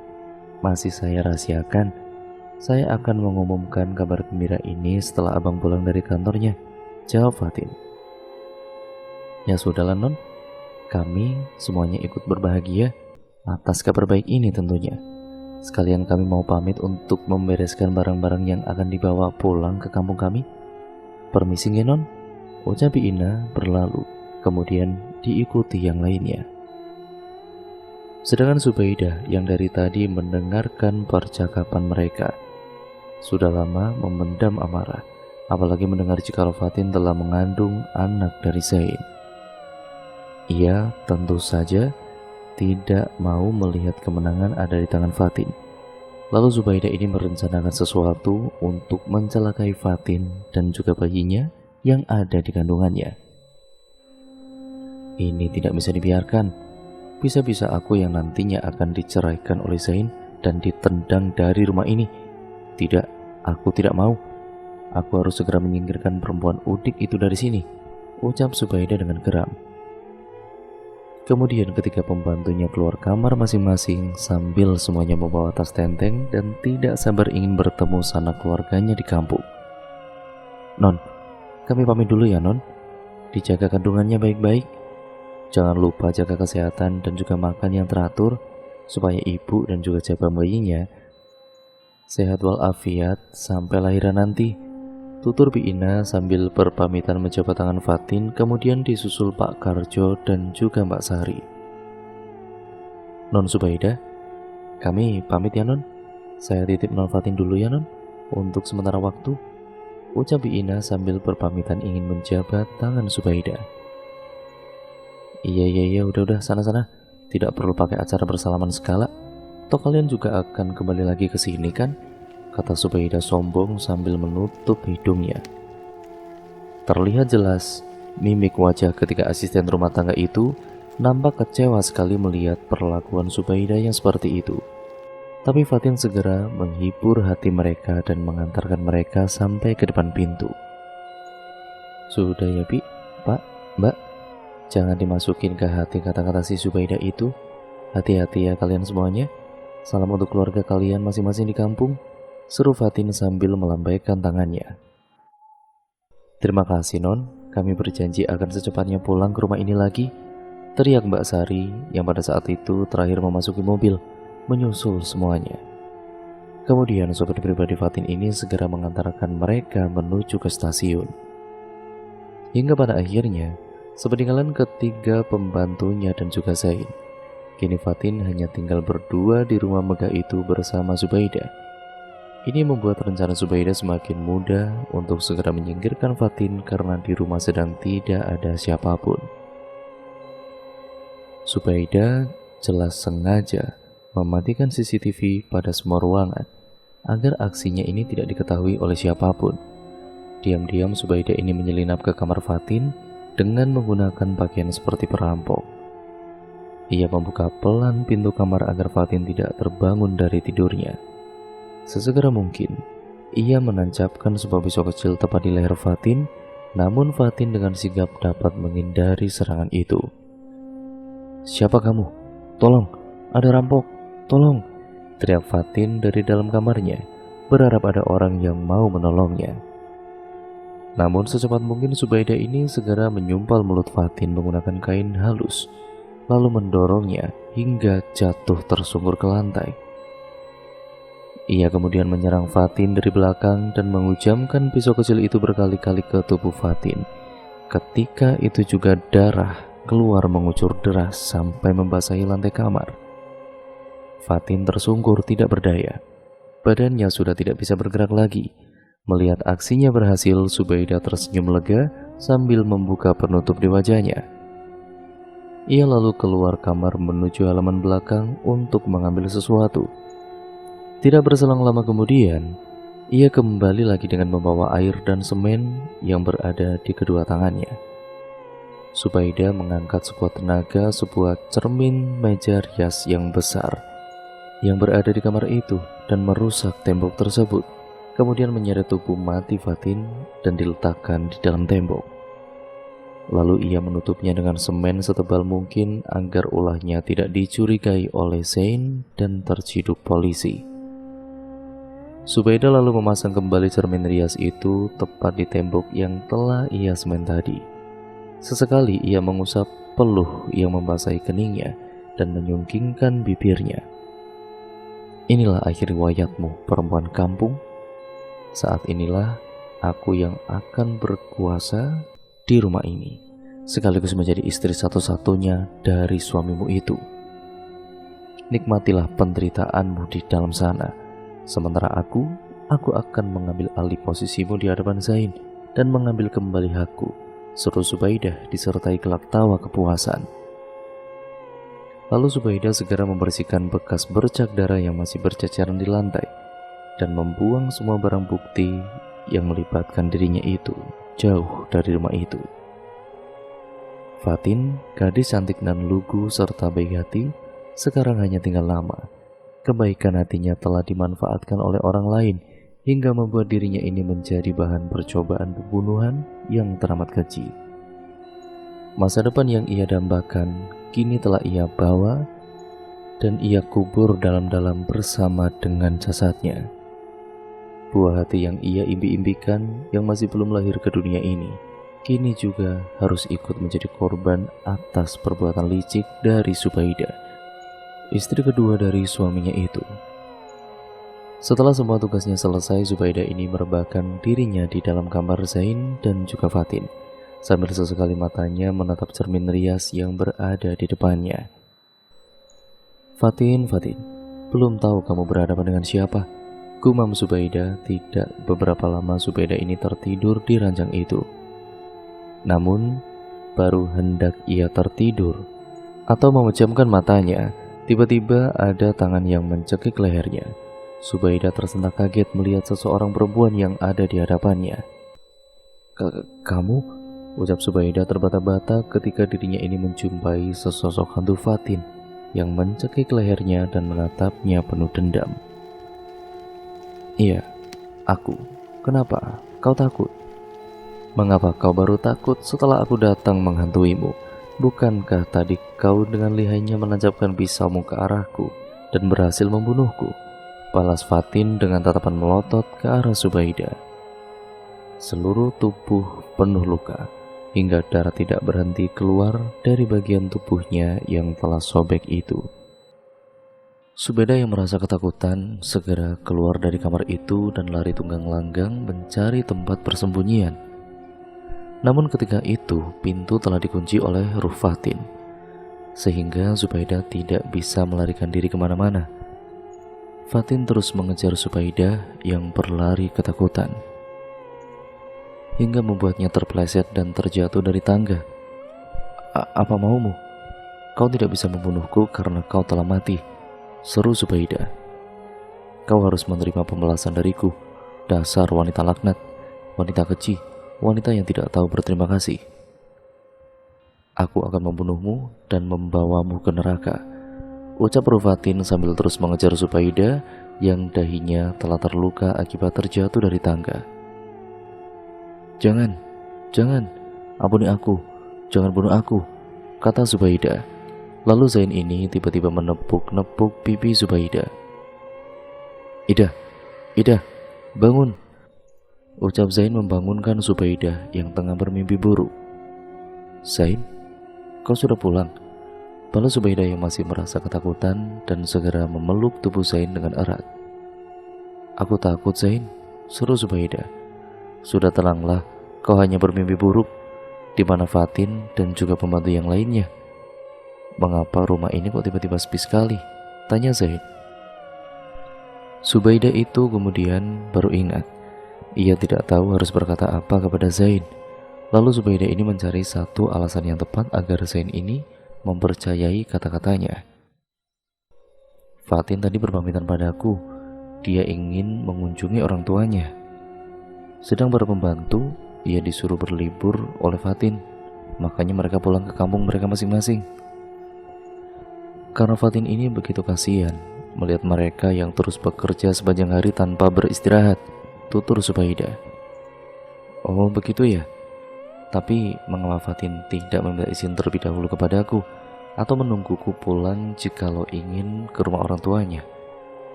masih saya rahasiakan. Saya akan mengumumkan kabar gembira ini setelah abang pulang dari kantornya, jawab Fatin. Ya sudahlah non, kami semuanya ikut berbahagia atas kabar baik ini tentunya. Sekalian kami mau pamit untuk membereskan barang-barang yang akan dibawa pulang ke kampung kami. Permisi nggih non, ucap Biina berlalu, kemudian diikuti yang lainnya. Sedangkan Zubaidah yang dari tadi mendengarkan percakapan mereka sudah lama memendam amarah, apalagi mendengar jikalau Fatin telah mengandung anak dari Zain. Ia tentu saja tidak mau melihat kemenangan ada di tangan Fatin. Lalu Zubaidah ini merencanakan sesuatu untuk mencelakai Fatin dan juga bayinya yang ada di kandungannya. Ini tidak bisa dibiarkan. Bisa-bisa aku yang nantinya akan diceraikan oleh Zain dan ditendang dari rumah ini. Tidak, aku tidak mau. Aku harus segera menyingkirkan perempuan udik itu dari sini, ucap Zubaidah dengan geram. Kemudian ketika pembantunya keluar kamar masing-masing sambil semuanya membawa tas tenteng dan tidak sabar ingin bertemu sanak keluarganya di kampung. Non, kami pamit dulu ya non. Dijaga kandungannya baik-baik. Jangan lupa jaga kesehatan dan juga makan yang teratur supaya ibu dan juga jabat bayinya sehat walafiat sampai lahiran nanti. Tutur Biina sambil berpamitan menjabat tangan Fatin, kemudian disusul Pak Karjo dan juga Mbak Sari. Non Zubaidah, kami pamit ya non. Saya titip non Fatin dulu ya non, untuk sementara waktu, ucap Biina sambil berpamitan ingin menjabat tangan Zubaidah. Iya, udah sana. Tidak perlu pakai acara bersalaman segala. Toh kalian juga akan kembali lagi ke sini kan? Kata Zubaidah sombong sambil menutup hidungnya. Terlihat jelas mimik wajah ketika asisten rumah tangga itu nampak kecewa sekali melihat perlakuan Zubaidah yang seperti itu. Tapi Fatin segera menghibur hati mereka dan mengantarkan mereka sampai ke depan pintu. Sudah ya Bi, Pak, Mbak, jangan dimasukin ke hati kata-kata si Zubaidah itu. Hati-hati ya kalian semuanya. Salam untuk keluarga kalian masing-masing di kampung, seru Fatin sambil melambaikan tangannya. Terima kasih non, kami berjanji akan secepatnya pulang ke rumah ini lagi, teriak Mbak Sari yang pada saat itu terakhir memasuki mobil, menyusul semuanya. Kemudian sobat pribadi Fatin ini segera mengantarkan mereka menuju ke stasiun. Hingga pada akhirnya sepeninggalan ketiga pembantunya dan juga Zain, kini Fatin hanya tinggal berdua di rumah megah itu bersama Zubaidah. Ini membuat rencana Zubaidah semakin mudah untuk segera menyingkirkan Fatin karena di rumah sedang tidak ada siapapun. Zubaidah jelas sengaja mematikan CCTV pada semua ruangan agar aksinya ini tidak diketahui oleh siapapun. Diam-diam Zubaidah ini menyelinap ke kamar Fatin dengan menggunakan pakaian seperti perampok. Ia membuka pelan pintu kamar agar Fatin tidak terbangun dari tidurnya. Sesegera mungkin, ia menancapkan sebuah pisau kecil tepat di leher Fatin, namun Fatin dengan sigap dapat menghindari serangan itu. Siapa kamu? Tolong, ada rampok, tolong, teriak Fatin dari dalam kamarnya, berharap ada orang yang mau menolongnya. Namun secepat mungkin Zubaidah ini segera menyumpal mulut Fatin menggunakan kain halus, lalu mendorongnya hingga jatuh tersungkur ke lantai. Ia kemudian menyerang Fatin dari belakang dan menghujamkan pisau kecil itu berkali-kali ke tubuh Fatin. Ketika itu juga darah keluar mengucur deras sampai membasahi lantai kamar. Fatin tersungkur tidak berdaya. Badannya sudah tidak bisa bergerak lagi. Melihat aksinya berhasil, Subaidah tersenyum lega sambil membuka penutup di wajahnya. Ia lalu keluar kamar menuju halaman belakang untuk mengambil sesuatu. Tidak berselang lama kemudian, ia kembali lagi dengan membawa air dan semen yang berada di kedua tangannya. Subaidah mengangkat sekuat tenaga sebuah cermin meja rias yang besar yang berada di kamar itu dan merusak tembok tersebut. Kemudian menyeret tubuh mati Fatin dan diletakkan di dalam tembok. Lalu ia menutupnya dengan semen setebal mungkin agar ulahnya tidak dicurigai oleh Zain dan terciduk polisi. Subaidah lalu memasang kembali cermin rias itu tepat di tembok yang telah ia semen tadi. Sesekali ia mengusap peluh yang membasahi keningnya dan menyungkingkan bibirnya. Inilah akhir riwayatmu, perempuan kampung. Saat inilah aku yang akan berkuasa di rumah ini, sekaligus menjadi istri satu-satunya dari suamimu itu. Nikmatilah penderitaanmu di dalam sana. Sementara aku akan mengambil alih posisimu di hadapan Zain dan mengambil kembali hakku, seru Subaidah disertai gelak tawa kepuasan. Lalu Subaidah segera membersihkan bekas bercak darah yang masih berceceran di lantai dan membuang semua barang bukti yang melibatkan dirinya itu jauh dari rumah itu. Fatin, gadis cantik dan lugu serta baik hati, sekarang hanya tinggal lama. Kebaikan hatinya telah dimanfaatkan oleh orang lain hingga membuat dirinya ini menjadi bahan percobaan pembunuhan yang teramat keji. Masa depan yang ia dambakan kini telah ia bawa dan ia kubur dalam-dalam bersama dengan jasadnya. Buah hati yang ia imbi-imbikan yang masih belum lahir ke dunia ini kini juga harus ikut menjadi korban atas perbuatan licik dari Subaidah, istri kedua dari suaminya itu. Setelah semua tugasnya selesai, Subaidah ini merebahkan dirinya di dalam kamar Zain dan juga Fatin, sambil sesekali matanya menatap cermin rias yang berada di depannya. Fatin, belum tahu kamu berhadapan dengan siapa? Gumam Subaidah. Tidak beberapa lama Subaidah ini tertidur di ranjang itu. Namun, baru hendak ia tertidur atau memejamkan matanya, tiba-tiba ada tangan yang mencekik lehernya. Subaidah tersentak kaget melihat seseorang perempuan yang ada di hadapannya. Kamu? Ucap Subaidah terbata-bata ketika dirinya ini menjumpai sesosok hantu Fatin yang mencekik lehernya dan menatapnya penuh dendam. Iya, aku. Kenapa? Kau takut? Mengapa kau baru takut setelah aku datang menghantuimu? Bukankah tadi kau dengan lihainya menancapkan pisaumu ke arahku dan berhasil membunuhku? Balas Fatin dengan tatapan melotot ke arah Subaidah. Seluruh tubuh penuh luka, hingga darah tidak berhenti keluar dari bagian tubuhnya yang telah sobek itu. Subaidah yang merasa ketakutan segera keluar dari kamar itu dan lari tunggang langgang mencari tempat persembunyian. Namun ketika itu pintu telah dikunci oleh ruh Fatin, sehingga Subaidah tidak bisa melarikan diri kemana-mana. Fatin terus mengejar Subaidah yang berlari ketakutan, hingga membuatnya terpeleset dan terjatuh dari tangga. Apa maumu? Kau tidak bisa membunuhku karena kau telah mati, seru Subaidah. Kau harus menerima pembalasan dariku, dasar wanita laknat, wanita keji, wanita yang tidak tahu berterima kasih. Aku akan membunuhmu dan membawamu ke neraka, ucap Fatin sambil terus mengejar Subaidah yang dahinya telah terluka akibat terjatuh dari tangga. Jangan, ampuni aku, jangan bunuh aku, kata Subaidah. Lalu Zain ini tiba-tiba menepuk-nepuk pipi Subaidah. Ida, bangun, ucap Zain membangunkan Subaidah yang tengah bermimpi buruk. Zain, kau sudah pulang? Balas Subaidah yang masih merasa ketakutan dan segera memeluk tubuh Zain dengan erat. Aku takut Zain, seru Subaidah. Sudah tenanglah, kau hanya bermimpi buruk. Di mana Fatin dan juga pembantu yang lainnya? Mengapa rumah ini kok tiba-tiba sepi sekali? Tanya Zain. Subaidah itu kemudian baru ingat. Ia tidak tahu harus berkata apa kepada Zain. Lalu Subaidah ini mencari satu alasan yang tepat agar Zain ini mempercayai kata-katanya. Fatin tadi berpamitan padaku. Dia ingin mengunjungi orang tuanya. Sedang para pembantu, ia disuruh berlibur oleh Fatin. Makanya mereka pulang ke kampung mereka masing-masing. Karena Fatin ini begitu kasihan melihat mereka yang terus bekerja sepanjang hari tanpa beristirahat, tutur Subaidah. Oh begitu ya. Tapi mengapa Fatin tidak meminta izin terlebih dahulu kepadaku atau menungguku pulang jikalau ingin ke rumah orang tuanya?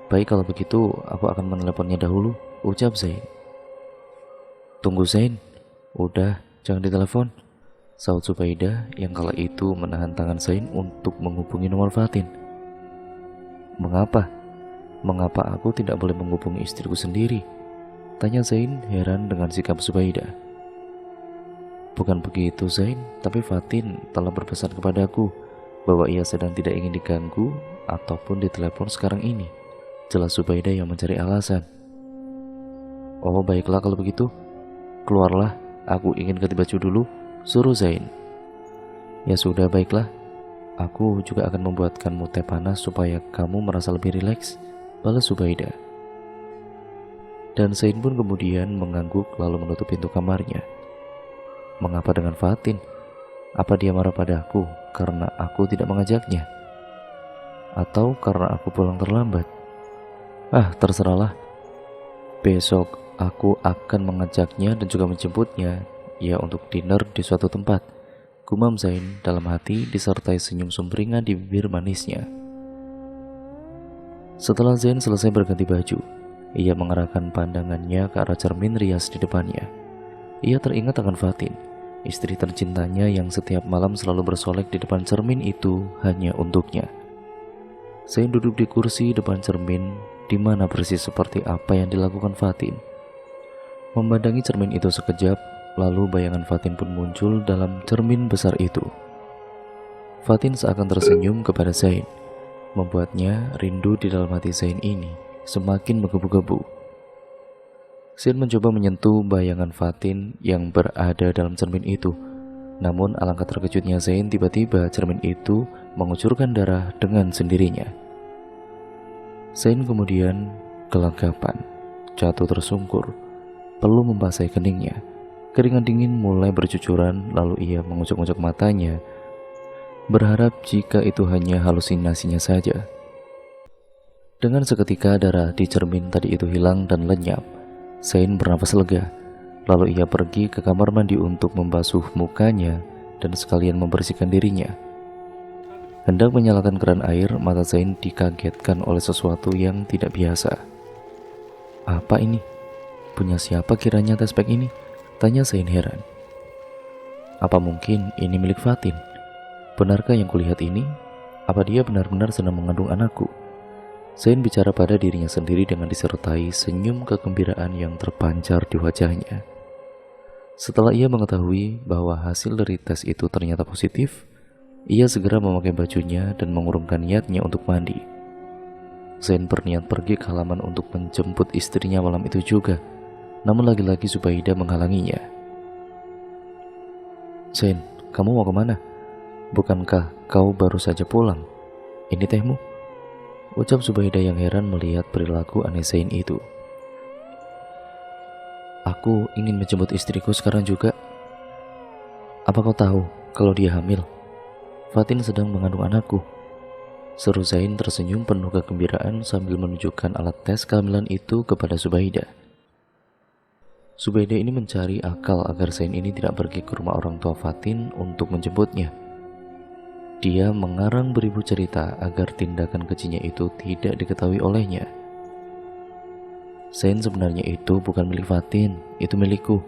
Baik kalau begitu, aku akan meneleponnya dahulu, ucap Zain. Tunggu Zain, udah jangan ditelepon, saut Subaidah yang kala itu menahan tangan Zain untuk menghubungi nomor Fatin. Mengapa? Mengapa aku tidak boleh menghubungi istriku sendiri? Tanya Zain heran dengan sikap Subaidah. Bukan begitu Zain, tapi Fatin telah berpesan kepadaku bahwa ia sedang tidak ingin diganggu ataupun ditelepon sekarang ini. Jelas Subaidah yang mencari alasan. Oh baiklah kalau begitu, keluarlah, aku ingin ganti baju dulu, suruh Zain. Ya sudah baiklah, aku juga akan membuatkanmu teh panas supaya kamu merasa lebih rileks, balas Subaidah. Dan Zain pun kemudian mengangguk lalu menutup pintu kamarnya. Mengapa dengan Fatin? Apa dia marah padaku karena aku tidak mengajaknya? Atau karena aku pulang terlambat? Terserahlah. Besok aku akan mengajaknya dan juga menjemputnya, ya untuk dinner di suatu tempat, gumam Zain dalam hati disertai senyum sumringah di bibir manisnya. Setelah Zain selesai berganti baju, ia mengarahkan pandangannya ke arah cermin rias di depannya. Ia teringat akan Fatin, istri tercintanya yang setiap malam selalu bersolek di depan cermin itu hanya untuknya. Zain duduk di kursi depan cermin, di mana persis seperti apa yang dilakukan Fatin. Memandangi cermin itu sekejap, lalu bayangan Fatin pun muncul dalam cermin besar itu. Fatin seakan tersenyum kepada Zain, membuatnya rindu di dalam hati Zain ini semakin menggebu-gebu. Zain mencoba menyentuh bayangan Fatin yang berada dalam cermin itu. Namun alangkah terkejutnya Zain, tiba-tiba cermin itu mengucurkan darah dengan sendirinya. Zain kemudian gelagapan, jatuh tersungkur, perlu membasahi keningnya. Keringat dingin mulai bercucuran, lalu ia mengucek-ucek matanya, berharap jika itu hanya halusinasinya saja. Dengan seketika darah di cermin tadi itu hilang dan lenyap. Zain bernafas lega, lalu ia pergi ke kamar mandi untuk membasuh mukanya dan sekalian membersihkan dirinya. Hendak menyalakan keran air, mata Zain dikagetkan oleh sesuatu yang tidak biasa. Apa ini? Punya siapa kiranya tespek ini? Tanya Zain heran. Apa mungkin ini milik Fatin? Benarkah yang kulihat ini? Apa dia benar-benar sedang mengandung anakku? Zain bicara pada dirinya sendiri dengan disertai senyum kegembiraan yang terpancar di wajahnya. Setelah ia mengetahui bahwa hasil dari tes itu ternyata positif, ia segera memakai bajunya dan mengurungkan niatnya untuk mandi. Zain berniat pergi ke halaman untuk menjemput istrinya malam itu juga, namun lagi-lagi Subaidah menghalanginya. Zain, kamu mau kemana? Bukankah kau baru saja pulang? Ini tehmu, ucap Subaidah yang heran melihat perilaku aneh Zain itu. Aku ingin menjemput istriku sekarang juga. Apa kau tahu kalau dia hamil? Fatin sedang mengandung anakku, seru Zain tersenyum penuh kegembiraan sambil menunjukkan alat tes kehamilan itu kepada Subaidah. Subaidah ini mencari akal agar Zain ini tidak pergi ke rumah orang tua Fatin untuk menjemputnya. Dia mengarang beribu cerita agar tindakan kejinya itu tidak diketahui olehnya. Zain, sebenarnya itu bukan milik Fatin, itu milikku.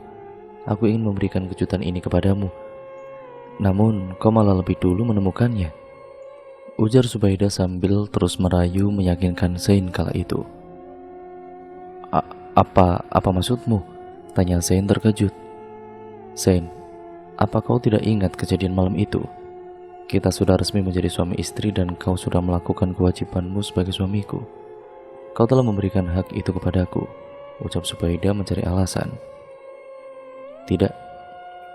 Aku ingin memberikan kejutan ini kepadamu. Namun kau malah lebih dulu menemukannya, ujar Subaidah sambil terus merayu meyakinkan Zain kala itu. Apa maksudmu? Tanya Zain terkejut. Zain, apa kau tidak ingat kejadian malam itu? Kita sudah resmi menjadi suami istri dan kau sudah melakukan kewajibanmu sebagai suamiku. Kau telah memberikan hak itu kepadaku, ucap Subaidah mencari alasan. Tidak,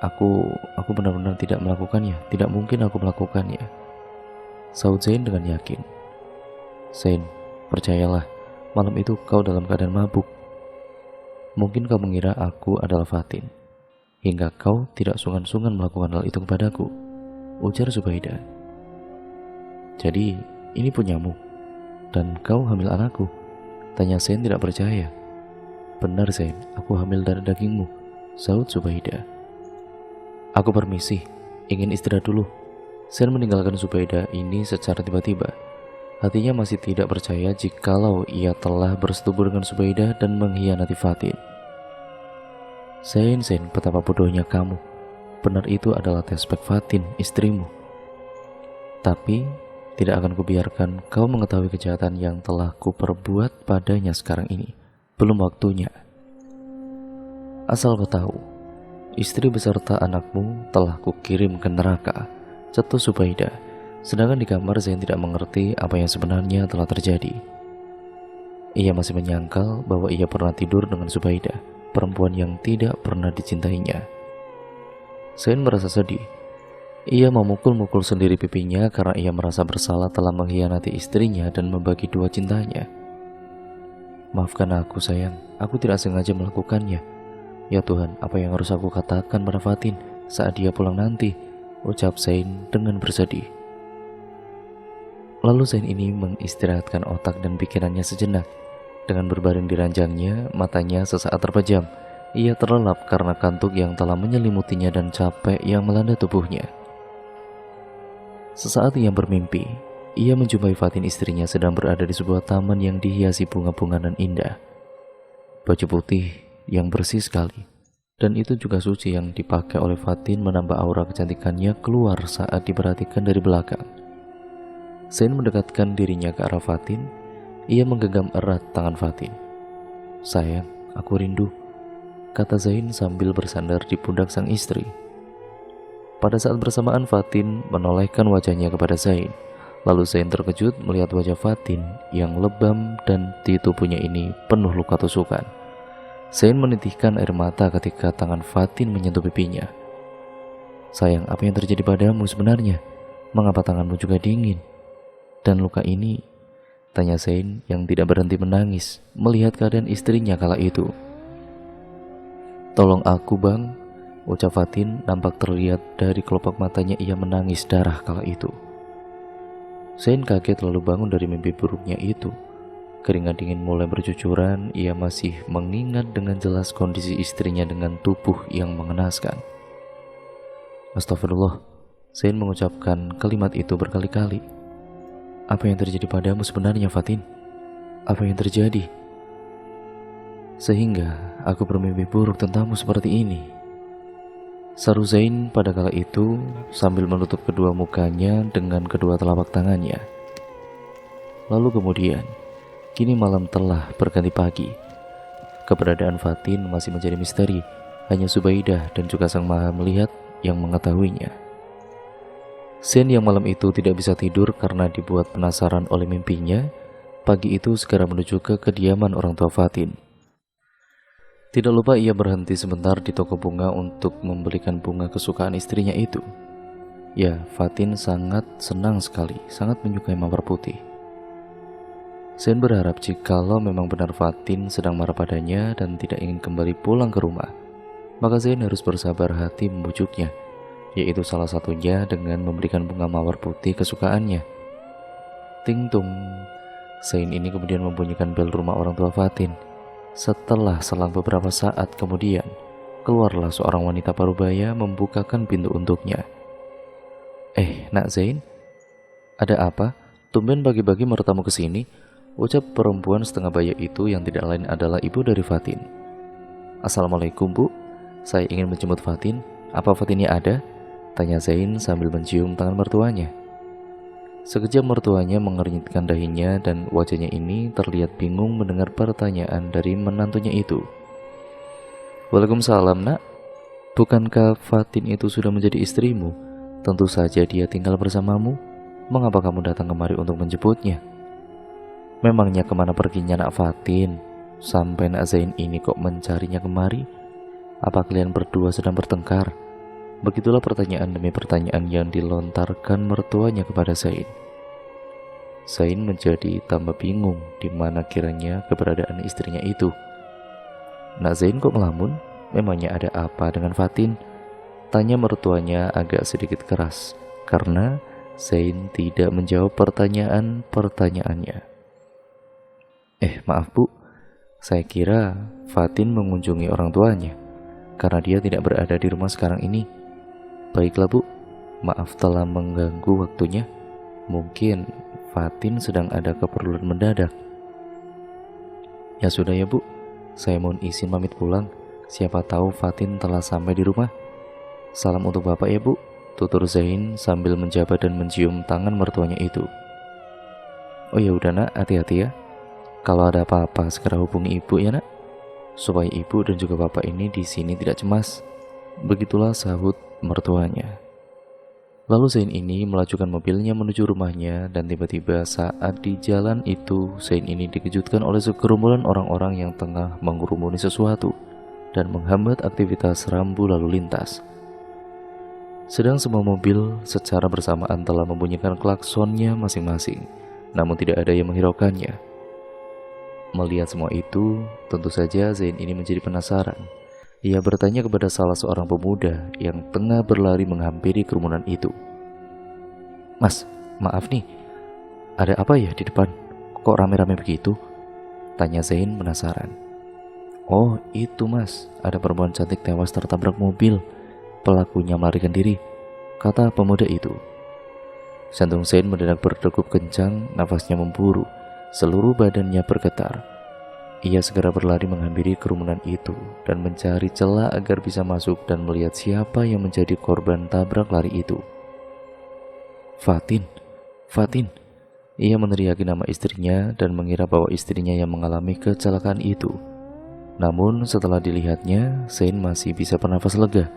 aku benar-benar tidak melakukannya. Tidak mungkin aku melakukannya, sahut Zain dengan yakin. Zain, percayalah, malam itu kau dalam keadaan mabuk. Mungkin kau mengira aku adalah Fatin, hingga kau tidak sungkan-sungkan melakukan hal itu kepadaku, ujar Subaidah. Jadi, ini punyamu, dan kau hamil anakku? Tanya Zain tidak percaya. Benar Zain, aku hamil dari dagingmu, sahut Subaidah. Aku permisi, ingin istirahat dulu. Zain meninggalkan Subaidah ini secara tiba-tiba. Hatinya masih tidak percaya jikalau ia telah bersetubuh dengan Subaidah dan mengkhianati Fatin. Zain, betapa bodohnya kamu. Benar itu adalah tespek Fatin, istrimu. Tapi tidak akan kubiarkan kau mengetahui kejahatan yang telah kuperbuat padanya sekarang ini. Belum waktunya. Asal kau tahu, istri beserta anakmu telah kukirim ke neraka, cetus Subaidah. Sedangkan di kamar Zain tidak mengerti apa yang sebenarnya telah terjadi. Ia masih menyangkal bahwa ia pernah tidur dengan Subaidah, perempuan yang tidak pernah dicintainya. Zain merasa sedih. Ia memukul-mukul sendiri pipinya karena ia merasa bersalah telah mengkhianati istrinya dan membagi dua cintanya. Maafkan aku sayang, aku tidak sengaja melakukannya. Ya Tuhan, apa yang harus aku katakan pada Fatin saat dia pulang nanti? Ucap Zain dengan bersedih. Lalu Zain ini mengistirahatkan otak dan pikirannya sejenak. Dengan berbaring di ranjangnya, matanya sesaat terpejam. Ia terlelap karena kantuk yang telah menyelimutinya dan capek yang melanda tubuhnya. Sesaat ia bermimpi, ia menjumpai Fatin istrinya sedang berada di sebuah taman yang dihiasi bunga-bunga dan indah. Baju putih yang bersih sekali, dan itu juga suci yang dipakai oleh Fatin menambah aura kecantikannya keluar saat diperhatikan dari belakang. Zain mendekatkan dirinya ke arah Fatin. Ia menggenggam erat tangan Fatin. Sayang, aku rindu, kata Zain sambil bersandar di pundak sang istri. Pada saat bersamaan Fatin menolehkan wajahnya kepada Zain. Lalu Zain terkejut melihat wajah Fatin yang lebam dan di tubuhnya ini penuh luka tusukan. Zain menitikkan air mata ketika tangan Fatin menyentuh pipinya. Sayang, apa yang terjadi padamu sebenarnya? Mengapa tanganmu juga dingin? Dan luka ini? Tanya Zain yang tidak berhenti menangis melihat keadaan istrinya kala itu. Tolong aku bang, ucap Fatin. Nampak terlihat dari kelopak matanya ia menangis darah kala itu. Zain kaget lalu bangun dari mimpi buruknya itu. Keringat dingin mulai bercucuran. Ia masih mengingat dengan jelas kondisi istrinya dengan tubuh yang mengenaskan. Astagfirullah, Zain mengucapkan kalimat itu berkali-kali. Apa yang terjadi padamu sebenarnya Fatin? Apa yang terjadi? Sehingga aku bermimpi buruk tentangmu seperti ini, saru Zain pada kala itu sambil menutup kedua mukanya dengan kedua telapak tangannya. Lalu kemudian, kini malam telah berganti pagi. Keberadaan Fatin masih menjadi misteri. Hanya Subaidah dan juga Sang Maha Melihat yang mengetahuinya. Zain yang malam itu tidak bisa tidur karena dibuat penasaran oleh mimpinya. Pagi itu segera menuju ke kediaman orang tua Fatin. Tidak lupa ia berhenti sebentar di toko bunga untuk membelikan bunga kesukaan istrinya itu. Ya, Fatin sangat senang sekali, sangat menyukai mawar putih. Zain berharap jikalau memang benar Fatin sedang marah padanya dan tidak ingin kembali pulang ke rumah, maka Zain harus bersabar hati membujuknya, yaitu salah satunya dengan memberikan bunga mawar putih kesukaannya. Ting tung, Zain ini kemudian membunyikan bel rumah orang tua Fatin. Setelah selang beberapa saat kemudian, keluarlah seorang wanita parubaya membukakan pintu untuknya. Nak Zain, ada apa? Tumben pagi-pagi mertamu ke sini, ucap perempuan setengah baya itu yang tidak lain adalah ibu dari Fatin. Assalamualaikum Bu, saya ingin menjemput Fatin. Apa Fatinnya ada? Tanya Zain sambil mencium tangan mertuanya. Sekejap mertuanya mengernyitkan dahinya dan wajahnya ini terlihat bingung mendengar pertanyaan dari menantunya itu. Waalaikumsalam nak, bukankah Fatin itu sudah menjadi istrimu? Tentu saja dia tinggal bersamamu. Mengapa kamu datang kemari untuk menjemputnya? Memangnya kemana perginya Nak Fatin? Sampai Nak Zain ini kok mencarinya kemari? Apa kalian berdua sedang bertengkar? Begitulah pertanyaan demi pertanyaan yang dilontarkan mertuanya kepada Zain. Zain menjadi tambah bingung di mana kiranya keberadaan istrinya itu. Nak Zain kok melamun? Memangnya ada apa dengan Fatin? Tanya mertuanya agak sedikit keras, karena Zain tidak menjawab pertanyaannya. Maaf bu, saya kira Fatin mengunjungi orang tuanya, karena dia tidak berada di rumah sekarang ini. Baiklah bu, maaf telah mengganggu waktunya. Mungkin Fatin sedang ada keperluan mendadak. Ya sudah ya bu, saya mohon izin pamit pulang. Siapa tahu Fatin telah sampai di rumah. Salam untuk bapak ya bu, tutur Zain sambil menjabat dan mencium tangan mertuanya itu. Oh ya udah nak, hati-hati ya. Kalau ada apa-apa segera hubungi ibu ya nak, supaya ibu dan juga bapak ini di sini tidak cemas. Begitulah sahut mertuanya. Lalu Zain ini melajukan mobilnya menuju rumahnya, dan tiba-tiba saat di jalan itu Zain ini dikejutkan oleh segerombolan orang-orang yang tengah mengurumuni sesuatu dan menghambat aktivitas rambu lalu lintas. Sedang semua mobil secara bersamaan telah membunyikan klaksonnya masing-masing, namun tidak ada yang menghiraukannya. Melihat semua itu, tentu saja Zain ini menjadi penasaran. Ia bertanya kepada salah seorang pemuda yang tengah berlari menghampiri kerumunan itu. Mas, maaf nih, ada apa ya di depan? Kok rame-rame begitu? Tanya Zain penasaran. Oh itu mas, ada perempuan cantik tewas tertabrak mobil. Pelakunya melarikan diri, kata pemuda itu. Jantung Zain mendadak berdegup kencang, nafasnya memburu. Seluruh badannya bergetar. Ia segera berlari menghampiri kerumunan itu dan mencari celah agar bisa masuk dan melihat siapa yang menjadi korban tabrak lari itu. Fatin, Fatin. Ia meneriaki nama istrinya dan mengira bahwa istrinya yang mengalami kecelakaan itu. Namun setelah dilihatnya, Zain masih bisa bernafas lega.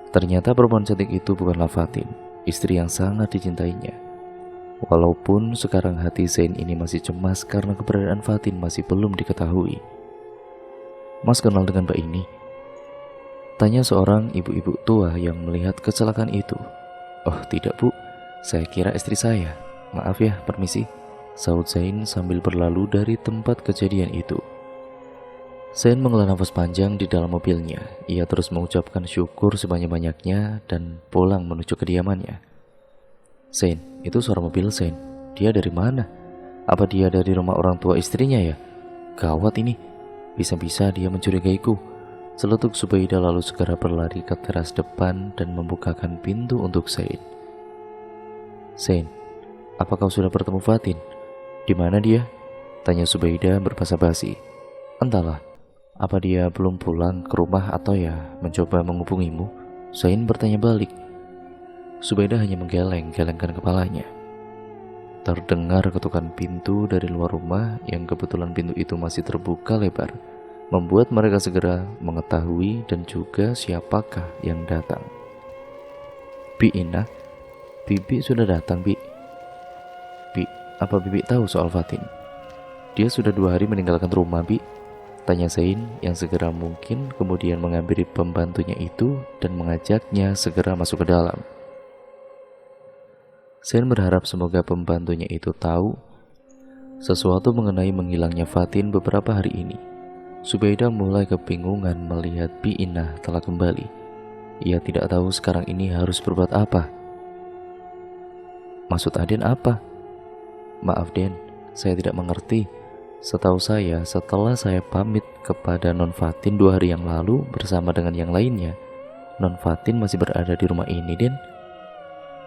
Ternyata perempuan cantik itu bukanlah Fatin, istri yang sangat dicintainya. Walaupun sekarang hati Zain ini masih cemas karena keberadaan Fatin masih belum diketahui. Mas kenal dengan mbak ini? Tanya seorang ibu-ibu tua yang melihat kecelakaan itu. Oh tidak bu, saya kira istri saya. Maaf ya, permisi, sahut Zain sambil berlalu dari tempat kejadian itu. Zain menghela nafas panjang di dalam mobilnya. Ia terus mengucapkan syukur sebanyak-banyaknya dan pulang menuju kediamannya. Zain, itu suara mobil Zain. Dia dari mana? Apa dia dari rumah orang tua istrinya ya? Gawat ini, bisa-bisa dia mencurigaiku. Celetuk Subaidah lalu segera berlari ke teras depan dan membukakan pintu untuk Zain. Zain, apa kau sudah bertemu Fatin? Di mana dia? Tanya Subaidah berbasa-basi. Entahlah, apa dia belum pulang ke rumah atau ya mencoba menghubungimu? Zain bertanya balik. Subaidah hanya menggeleng-gelengkan kepalanya. Terdengar ketukan pintu dari luar rumah yang kebetulan pintu itu masih terbuka lebar, membuat mereka segera mengetahui dan juga siapakah yang datang. Bi Ina, Bibi sudah datang Bi. Bi, apa Bibi tahu soal Fatin? Dia sudah 2 hari meninggalkan rumah Bi. Tanya Zain yang segera mungkin kemudian menghampiri pembantunya itu dan mengajaknya segera masuk ke dalam. Zain berharap semoga pembantunya itu tahu sesuatu mengenai menghilangnya Fatin beberapa hari ini. Subaidah mulai kebingungan melihat Bi Inah telah kembali. Ia tidak tahu sekarang ini harus berbuat apa. Maksud Aden apa? Maaf Den, saya tidak mengerti. Setahu saya, setelah saya pamit kepada Non Fatin 2 hari yang lalu bersama dengan yang lainnya, Non Fatin masih berada di rumah ini Den.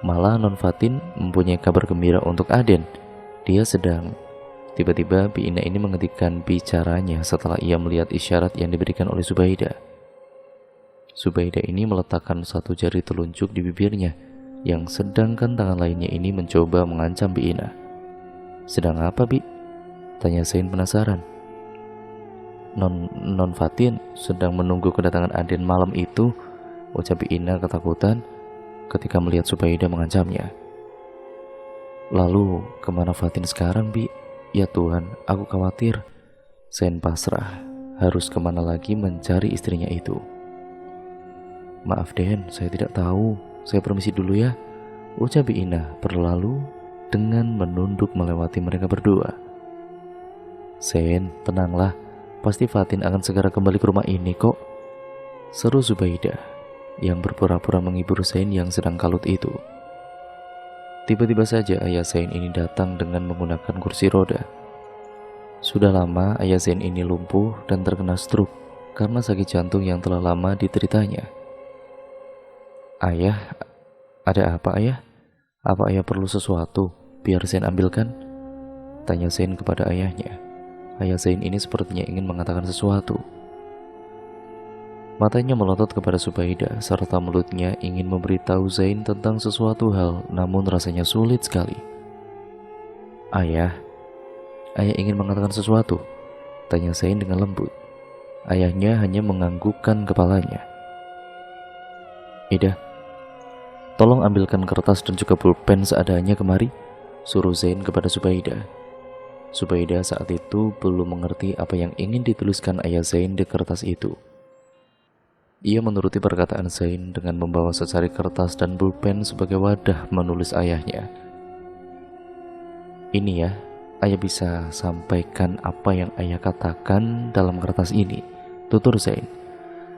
Malah Non Fatin mempunyai kabar gembira untuk Aden. Dia sedang... Tiba-tiba Bi Ina ini menghentikan bicaranya setelah ia melihat isyarat yang diberikan oleh Subaidah. Subaidah ini meletakkan satu jari telunjuk di bibirnya, yang sedangkan tangan lainnya ini mencoba mengancam Bi Ina. Sedang apa Bi? Tanya Zain penasaran. Non Fatin sedang menunggu kedatangan Aden malam itu, ucap Bi Ina ketakutan ketika melihat Subaidah mengancamnya. Lalu kemana Fatin sekarang Bi? Ya Tuhan, aku khawatir. Zain pasrah, harus kemana lagi mencari istrinya itu. Maaf Den, saya tidak tahu. Saya permisi dulu ya, ucap Ina berlalu dengan menunduk melewati mereka berdua. Zain, tenanglah, pasti Fatin akan segera kembali ke rumah ini kok, seru Zubaidah yang berpura-pura menghibur Zain yang sedang kalut itu. Tiba-tiba saja ayah Zain ini datang dengan menggunakan kursi roda. Sudah lama ayah Zain ini lumpuh dan terkena stroke karena sakit jantung yang telah lama diteritanya. Ayah, ada apa ayah? Apa ayah perlu sesuatu? Biar Zain ambilkan? Tanya Zain kepada ayahnya. Ayah Zain ini sepertinya ingin mengatakan sesuatu. Matanya melotot kepada Zubaidah serta mulutnya ingin memberitahu Zain tentang sesuatu hal, namun rasanya sulit sekali. Ayah ingin mengatakan sesuatu? Tanya Zain dengan lembut. Ayahnya hanya menganggukkan kepalanya. Ida, tolong ambilkan kertas dan juga pulpen seadanya kemari, suruh Zain kepada Zubaidah. Zubaidah saat itu belum mengerti apa yang ingin dituliskan ayah Zain di kertas itu. Ia menuruti perkataan Zain dengan membawa secari kertas dan pulpen sebagai wadah menulis ayahnya. Ini ya, ayah bisa sampaikan apa yang ayah katakan dalam kertas ini, tutur Zain.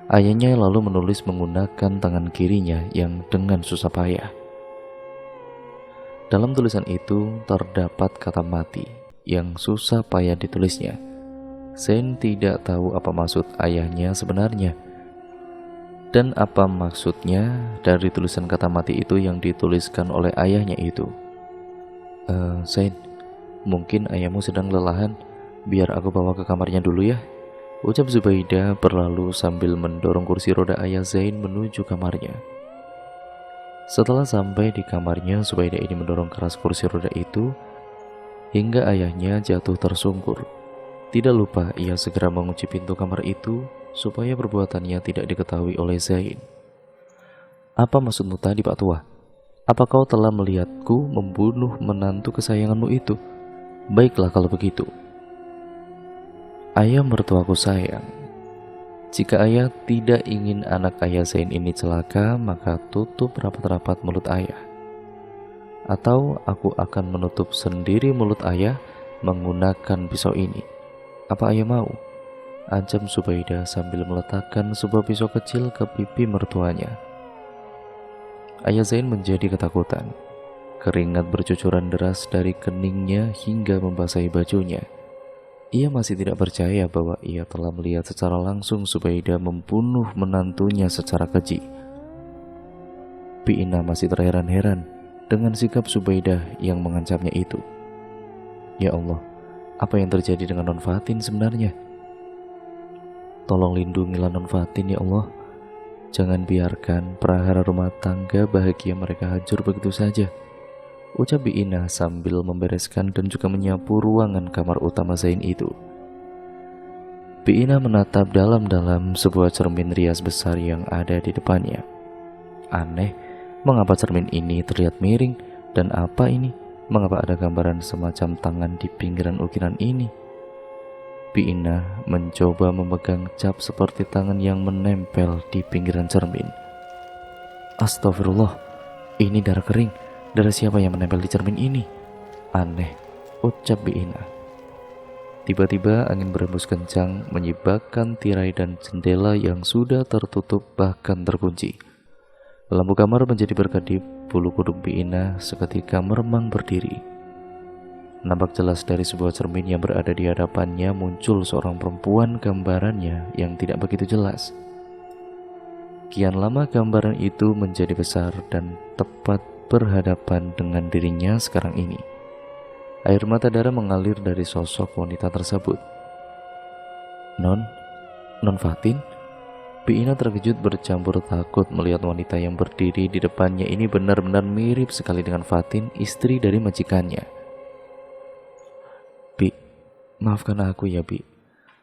Ayahnya lalu menulis menggunakan tangan kirinya yang dengan susah payah. Dalam tulisan itu terdapat kata mati yang susah payah ditulisnya. Zain tidak tahu apa maksud ayahnya sebenarnya dan apa maksudnya dari tulisan kata mati itu yang dituliskan oleh ayahnya itu. Zain, mungkin ayahmu sedang lelahan, biar aku bawa ke kamarnya dulu ya, ucap Zubaidah berlalu sambil mendorong kursi roda ayah Zain menuju kamarnya. Setelah sampai di kamarnya, Zubaidah ini mendorong keras kursi roda itu hingga ayahnya jatuh tersungkur. Tidak lupa ia segera mengunci pintu kamar itu supaya perbuatannya tidak diketahui oleh Zain. Apa maksudmu tadi Pak Tua? Apa kau telah melihatku membunuh menantu kesayanganmu itu? Baiklah kalau begitu. Ayah mertuaku sayang. Jika ayah tidak ingin anak ayah Zain ini celaka, maka tutup rapat-rapat mulut ayah. Atau aku akan menutup sendiri mulut ayah menggunakan pisau ini. Apa ayah mau? Ancam Zubaidah sambil meletakkan sebuah pisau kecil ke pipi mertuanya. Ayah Zain menjadi ketakutan. Keringat bercucuran deras dari keningnya hingga membasahi bajunya. Ia masih tidak percaya bahwa ia telah melihat secara langsung Zubaidah membunuh menantunya secara keji. Ina masih terheran-heran dengan sikap Zubaidah yang mengancamnya itu. Ya Allah, apa yang terjadi dengan Non Fatin sebenarnya? Tolong lindungilah Non Fatin ya Allah. Jangan biarkan prahara rumah tangga bahagia mereka hancur begitu saja, ucap Ina sambil membereskan dan juga menyapu ruangan kamar utama Zain itu. Ina menatap dalam-dalam sebuah cermin rias besar yang ada di depannya. Aneh, mengapa cermin ini terlihat miring, dan apa ini? Mengapa ada gambaran semacam tangan di pinggiran ukiran ini? Ina mencoba memegang cap seperti tangan yang menempel di pinggiran cermin. Astagfirullah, ini darah kering. Darah siapa yang menempel di cermin ini? Aneh, ucap Ina. Tiba-tiba angin berembus kencang menyibakkan tirai dan jendela yang sudah tertutup bahkan terkunci. Lampu kamar menjadi berkedip, bulu kuduk Ina seketika meremang berdiri. Nampak jelas dari sebuah cermin yang berada di hadapannya muncul seorang perempuan gambarannya yang tidak begitu jelas. Kian lama gambaran itu menjadi besar dan tepat berhadapan dengan dirinya sekarang ini. Air mata darah mengalir dari sosok wanita tersebut. Non Fatin? Ina terkejut bercampur takut melihat wanita yang berdiri di depannya ini benar-benar mirip sekali dengan Fatin, istri dari majikannya. Maafkan aku ya Bi.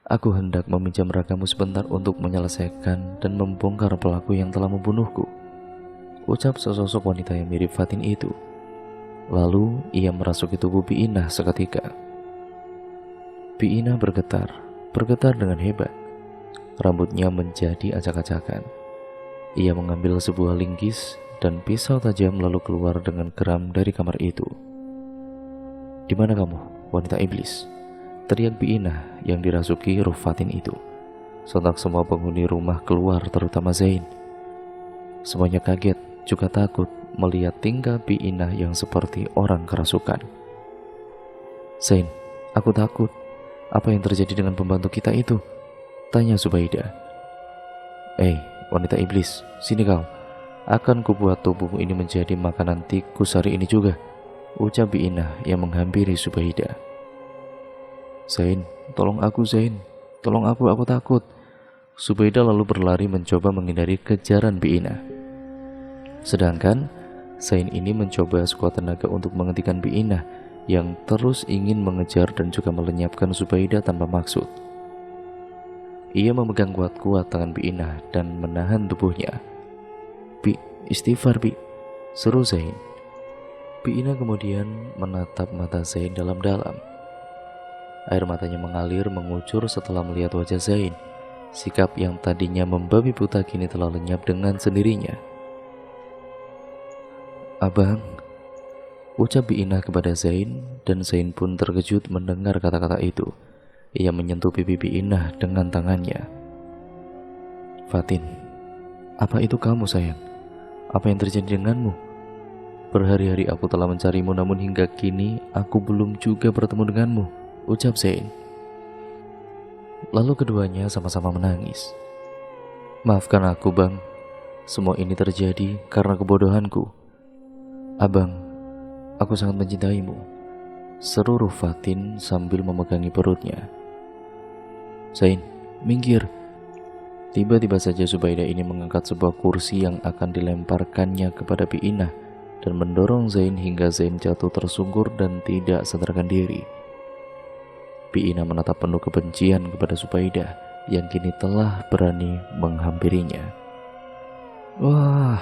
Aku hendak meminjam ragamu sebentar untuk menyelesaikan dan membongkar pelaku yang telah membunuhku, ucap sesosok wanita yang mirip Fatin itu. Lalu ia merasuki tubuh Ina seketika. Biina bergetar dengan hebat. Rambutnya menjadi acak-acakan. Ia mengambil sebuah linggis dan pisau tajam lalu keluar dengan geram dari kamar itu. "Di mana kamu, wanita iblis?" teriak Biina yang dirasuki ruh Fatin itu. Sontak semua penghuni rumah keluar, terutama Zain. Semuanya kaget juga takut melihat tingkah Biina yang seperti orang kerasukan. "Zain, aku takut. Apa yang terjadi dengan pembantu kita itu?" tanya Subaidah. Wanita iblis, sini kau. Akan kubuat tubuhmu ini menjadi makanan tikus hari ini juga," ucap Biina yang menghampiri Subaidah. "Zain, tolong aku Zain. Tolong aku takut." Subaidah lalu berlari mencoba menghindari kejaran Biina. Sedangkan Zain ini mencoba sekuat tenaga untuk menghentikan Biina yang terus ingin mengejar dan juga melenyapkan Subaidah tanpa maksud. Ia memegang kuat-kuat tangan Biina dan menahan tubuhnya. "Bi, istighfar Bi," seru Zain. Biina kemudian menatap mata Zain dalam-dalam. Air matanya mengalir mengucur setelah melihat wajah Zain. Sikap yang tadinya membabi buta kini telah lenyap dengan sendirinya. "Abang," ucap Biina kepada Zain, dan Zain pun terkejut mendengar kata-kata itu. Ia menyentuh pipi Biina dengan tangannya. "Fatin, apa itu kamu sayang? Apa yang terjadi denganmu? Berhari-hari aku telah mencarimu, namun hingga kini aku belum juga bertemu denganmu," ucap Zain. Lalu keduanya sama-sama menangis. "Maafkan aku bang, semua ini terjadi karena kebodohanku. Abang, aku sangat mencintaimu," seru ruh Fatin sambil memegangi perutnya. "Zain, minggir." Tiba-tiba saja Subaidah ini mengangkat sebuah kursi yang akan dilemparkannya kepada Biina dan mendorong Zain hingga Zain jatuh tersungkur dan tidak sadarkan diri. Biina menatap penuh kebencian kepada Subaidah yang kini telah berani menghampirinya. Wah,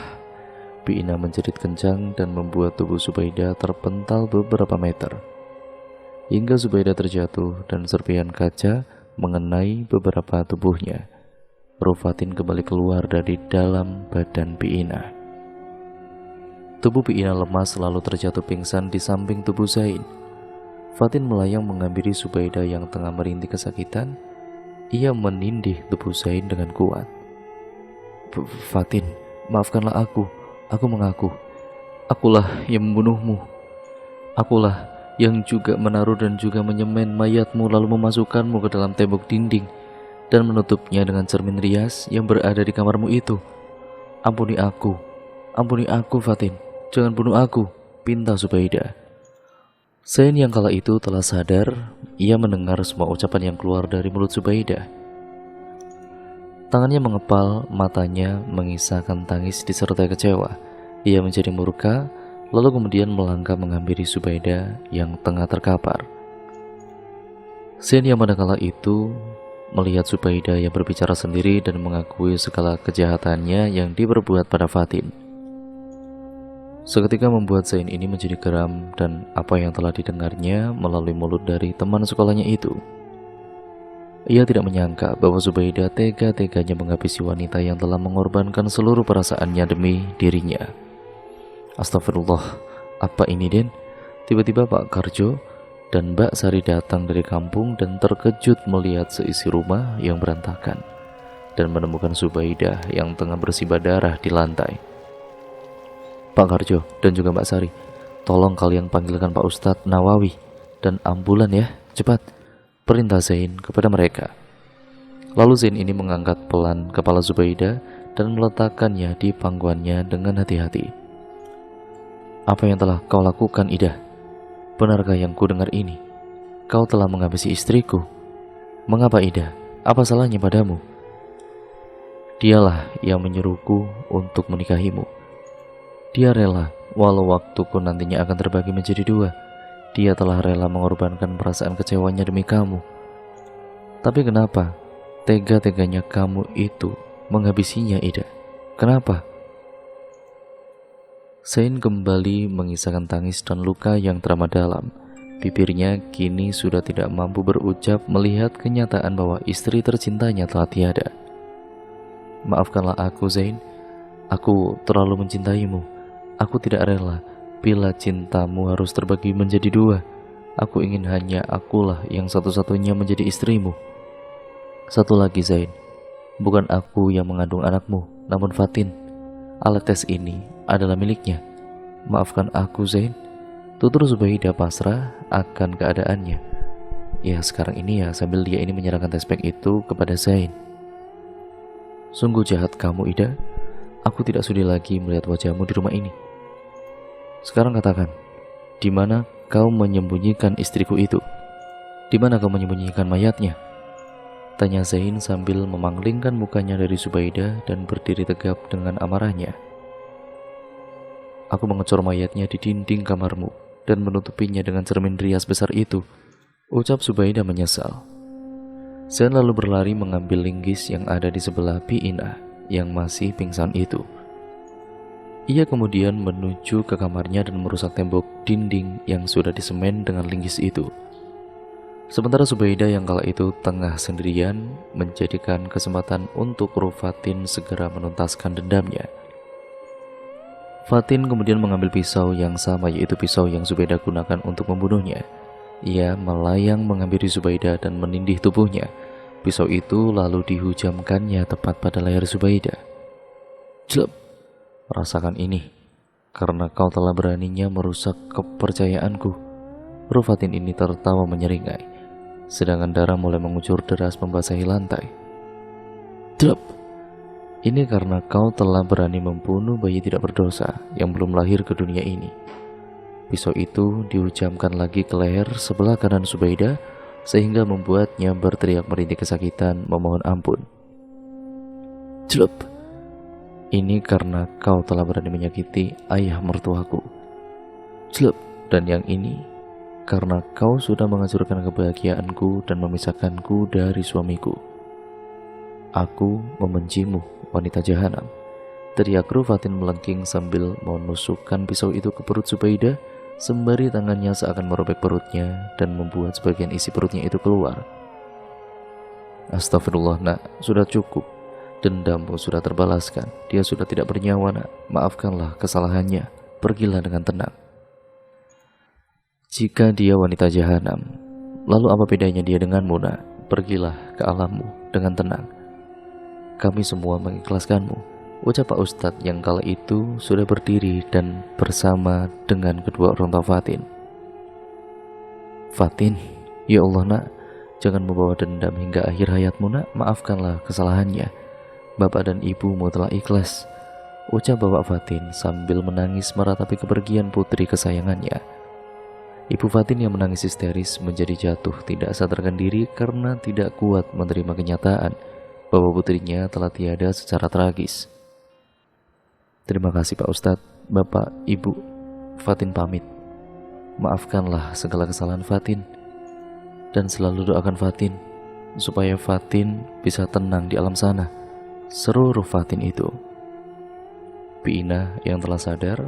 Biina menjerit kencang dan membuat tubuh Subaidah terpental beberapa meter. Hingga Subaidah terjatuh dan serpihan kaca mengenai beberapa tubuhnya. Ruh Fatin kembali keluar dari dalam badan Biina. Tubuh Biina lemas lalu terjatuh pingsan di samping tubuh Zain. Fatin melayang menghampiri Subaidah yang tengah merintih kesakitan. Ia menindih tubuh Zain dengan kuat. "Fatin, maafkanlah aku. Aku mengaku. Akulah yang membunuhmu. Akulah yang juga menaruh dan juga menyemen mayatmu lalu memasukkanmu ke dalam tembok dinding dan menutupnya dengan cermin rias yang berada di kamarmu itu. Ampuni aku Fatin, jangan bunuh aku," pinta Subaidah. Zain yang kala itu telah sadar. Ia mendengar semua ucapan yang keluar dari mulut Subaidah. Tangannya mengepal, matanya mengisahkan tangis disertai kecewa. Ia menjadi murka, lalu kemudian melangkah menghampiri Subaidah yang tengah terkapar. Zain yang pada kala itu melihat Subaidah yang berbicara sendiri dan mengakui segala kejahatannya yang diperbuat pada Fatin. Seketika membuat Zain ini menjadi geram dan apa yang telah didengarnya melalui mulut dari teman sekolahnya itu. Ia tidak menyangka bahwa Subaidah tega-teganya menghabisi wanita yang telah mengorbankan seluruh perasaannya demi dirinya. Astagfirullah, apa ini Den? Tiba-tiba Pak Karjo dan Mbak Sari datang dari kampung dan terkejut melihat seisi rumah yang berantakan dan menemukan Subaidah yang tengah bersimbah darah di lantai. "Pak Karjo dan juga Mbak Sari, tolong kalian panggilkan Pak Ustadz Nawawi dan ambulan ya, cepat," perintah Zain kepada mereka. Lalu Zain ini mengangkat pelan kepala Subaidah dan meletakkannya di pangkuannya dengan hati-hati. "Apa yang telah kau lakukan, Ida? Benarkah yang ku dengar ini? Kau telah menghabisi istriku. Mengapa, Ida? Apa salahnya padamu?" "Dialah yang menyuruhku untuk menikahimu. Dia rela walau waktuku nantinya akan terbagi menjadi dua. Dia telah rela mengorbankan perasaan kecewanya demi kamu. Tapi kenapa tega-teganya kamu itu menghabisinya, Ida? Kenapa?" Zain kembali mengisahkan tangis dan luka yang teramat dalam. Bibirnya kini sudah tidak mampu berucap melihat kenyataan bahwa istri tercintanya telah tiada. Maafkanlah aku, Zain. Aku terlalu mencintaimu. Aku tidak rela bila cintamu harus terbagi menjadi dua. Aku ingin hanya akulah yang satu-satunya menjadi istrimu. Satu lagi, Zain. Bukan aku yang mengandung anakmu, namun Fatin. Alat tes ini adalah miliknya. Maafkan aku, Zain. Tutur Zubaidah pasrah akan keadaannya. Ya sekarang ini ya, sambil dia ini menyerahkan tespek itu kepada Zain. Sungguh jahat kamu, Ida. Aku tidak sudi lagi melihat wajahmu di rumah ini. Sekarang katakan, di mana kau menyembunyikan istriku itu? Di mana kau menyembunyikan mayatnya? Tanya Zain sambil memanglingkan mukanya dari Zubaidah dan berdiri tegap dengan amarahnya. Aku mengecor mayatnya di dinding kamarmu dan menutupinya dengan cermin rias besar itu, ucap Zubaidah menyesal. Zain lalu berlari mengambil linggis yang ada di sebelah Piinah yang masih pingsan itu. Ia kemudian menuju ke kamarnya dan merusak tembok dinding yang sudah disemen dengan linggis itu. Sementara Zubaidah yang kala itu tengah sendirian menjadikan kesempatan untuk Fatin segera menuntaskan dendamnya. Fatin kemudian mengambil pisau yang sama, yaitu pisau yang Zubaidah gunakan untuk membunuhnya. Ia melayang menghampiri Zubaidah dan menindih tubuhnya. Pisau itu lalu dihujamkannya tepat pada leher Zubaidah. Jelep, rasakan ini, karena kau telah beraninya merusak kepercayaanku. Fatin ini tertawa menyeringai, sedangkan darah mulai mengucur deras membasahi lantai. Jelep, ini karena kau telah berani membunuh bayi tidak berdosa yang belum lahir ke dunia ini. Pisau itu dihujamkan lagi ke leher sebelah kanan Zubaidah sehingga membuatnya berteriak merintih kesakitan memohon ampun. Jelep, ini karena kau telah berani menyakiti ayah mertuaku. Jelep, dan yang ini karena kau sudah menghancurkan kebahagiaanku dan memisahkanku dari suamiku. Aku membencimu, wanita jahanam, teriak Fatin melengking sambil menusukkan pisau itu ke perut Zubaidah, sembari tangannya seakan merobek perutnya dan membuat sebagian isi perutnya itu keluar. Astagfirullah, nak, sudah cukup. Dendammu sudah terbalaskan. Dia sudah tidak bernyawa, nak. Maafkanlah kesalahannya. Pergilah dengan tenang. Jika dia wanita jahanam, lalu apa bedanya dia denganmu, nak? Pergilah ke alammu dengan tenang. Kami semua mengikhlaskanmu, ucap Pak Ustadz yang kala itu sudah berdiri dan bersama dengan kedua orang tua Fatin. Fatin, ya Allah, nak, jangan membawa dendam hingga akhir hayatmu, nak. Maafkanlah kesalahannya. Bapak dan ibumu telah ikhlas, ucap Bapak Fatin sambil menangis meratapi kepergian putri kesayangannya. Ibu Fatin yang menangis histeris menjadi jatuh tidak sadarkan diri karena tidak kuat menerima kenyataan bahwa putrinya telah tiada secara tragis. Terima kasih Pak Ustadz, Bapak, Ibu. Fatin pamit. Maafkanlah segala kesalahan Fatin, dan selalu doakan Fatin supaya Fatin bisa tenang di alam sana, seru Fatin itu. Piinah yang telah sadar,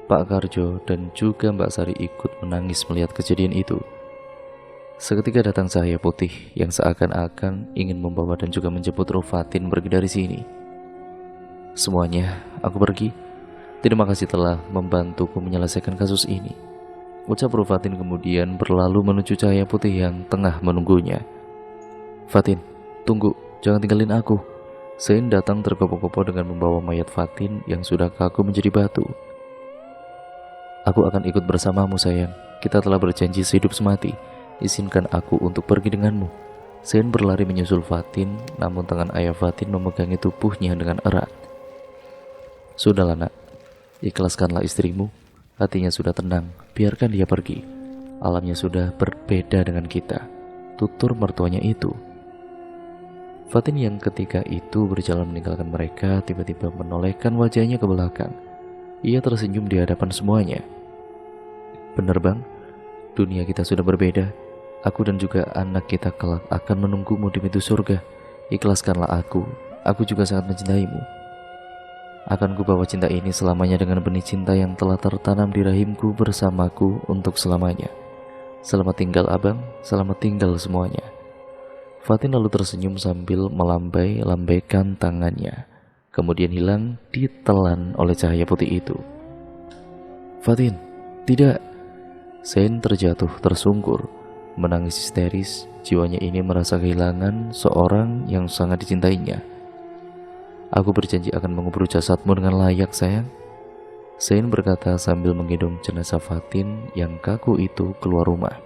Pak Karjo dan juga Mbak Sari ikut menangis melihat kejadian itu. Seketika datang cahaya putih yang seakan-akan ingin membawa dan juga menjemput Fatin pergi dari sini. Semuanya, aku pergi. Terima kasih telah membantuku menyelesaikan kasus ini, ucap Fatin kemudian berlalu menuju cahaya putih yang tengah menunggunya. Fatin, tunggu, jangan tinggalin aku. Zain datang tergopoh-gopoh dengan membawa mayat Fatin yang sudah kaku menjadi batu. Aku akan ikut bersamamu, sayang. Kita telah berjanji sehidup semati. Izinkan aku untuk pergi denganmu. Zain berlari menyusul Fatin, namun tangan ayah Fatin memegangi tubuhnya dengan erat. Sudahlah, nak, ikhlaskanlah istrimu. Hatinya sudah tenang, biarkan dia pergi. Alamnya sudah berbeda dengan kita, tutur mertuanya itu. Fatin yang ketika itu berjalan meninggalkan mereka tiba-tiba menolehkan wajahnya ke belakang. Ia tersenyum di hadapan semuanya. Benar bang, dunia kita sudah berbeda. Aku dan juga anak kita kelak akan menunggumu di pintu surga. Ikhlaskanlah aku juga sangat mencintaimu. Akan kubawa cinta ini selamanya dengan benih cinta yang telah tertanam di rahimku bersamaku untuk selamanya. Selamat tinggal abang, selamat tinggal semuanya. Fatin lalu tersenyum sambil melambai-lambaikan tangannya, kemudian hilang ditelan oleh cahaya putih itu. Fatin, tidak. Zain terjatuh tersungkur, menangis histeris. Jiwanya ini merasa kehilangan seorang yang sangat dicintainya. Aku berjanji akan mengubur jasadmu dengan layak, sayang. Zain berkata sambil menggendong jenazah Fatin yang kaku itu keluar rumah.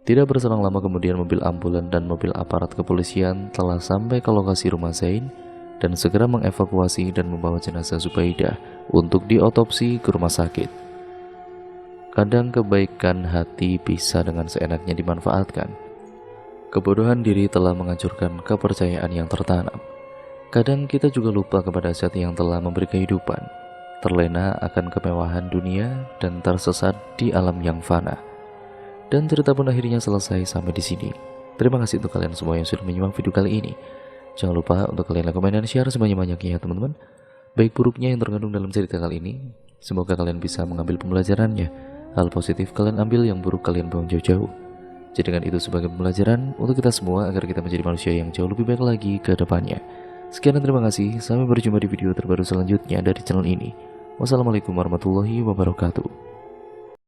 Tidak berselang lama kemudian mobil ambulan dan mobil aparat kepolisian telah sampai ke lokasi rumah Zain dan segera mengevakuasi dan membawa jenazah Zubaidah untuk diotopsi ke rumah sakit. Kadang kebaikan hati bisa dengan seenaknya dimanfaatkan. Kebodohan diri telah menghancurkan kepercayaan yang tertanam. Kadang kita juga lupa kepada zat yang telah memberi kehidupan, terlena akan kemewahan dunia dan tersesat di alam yang fana. Dan cerita pun akhirnya selesai sampai di sini. Terima kasih untuk kalian semua yang sudah menyimak video kali ini. Jangan lupa untuk kalian like, komen, dan share sebanyak-banyaknya ya teman-teman. Baik buruknya yang terkandung dalam cerita kali ini, semoga kalian bisa mengambil pembelajarannya. Hal positif kalian ambil, yang buruk kalian buang jauh-jauh. Jadikan itu sebagai pembelajaran untuk kita semua agar kita menjadi manusia yang jauh lebih baik lagi ke depannya. Sekian dan terima kasih. Sampai berjumpa di video terbaru selanjutnya dari channel ini. Wassalamualaikum warahmatullahi wabarakatuh.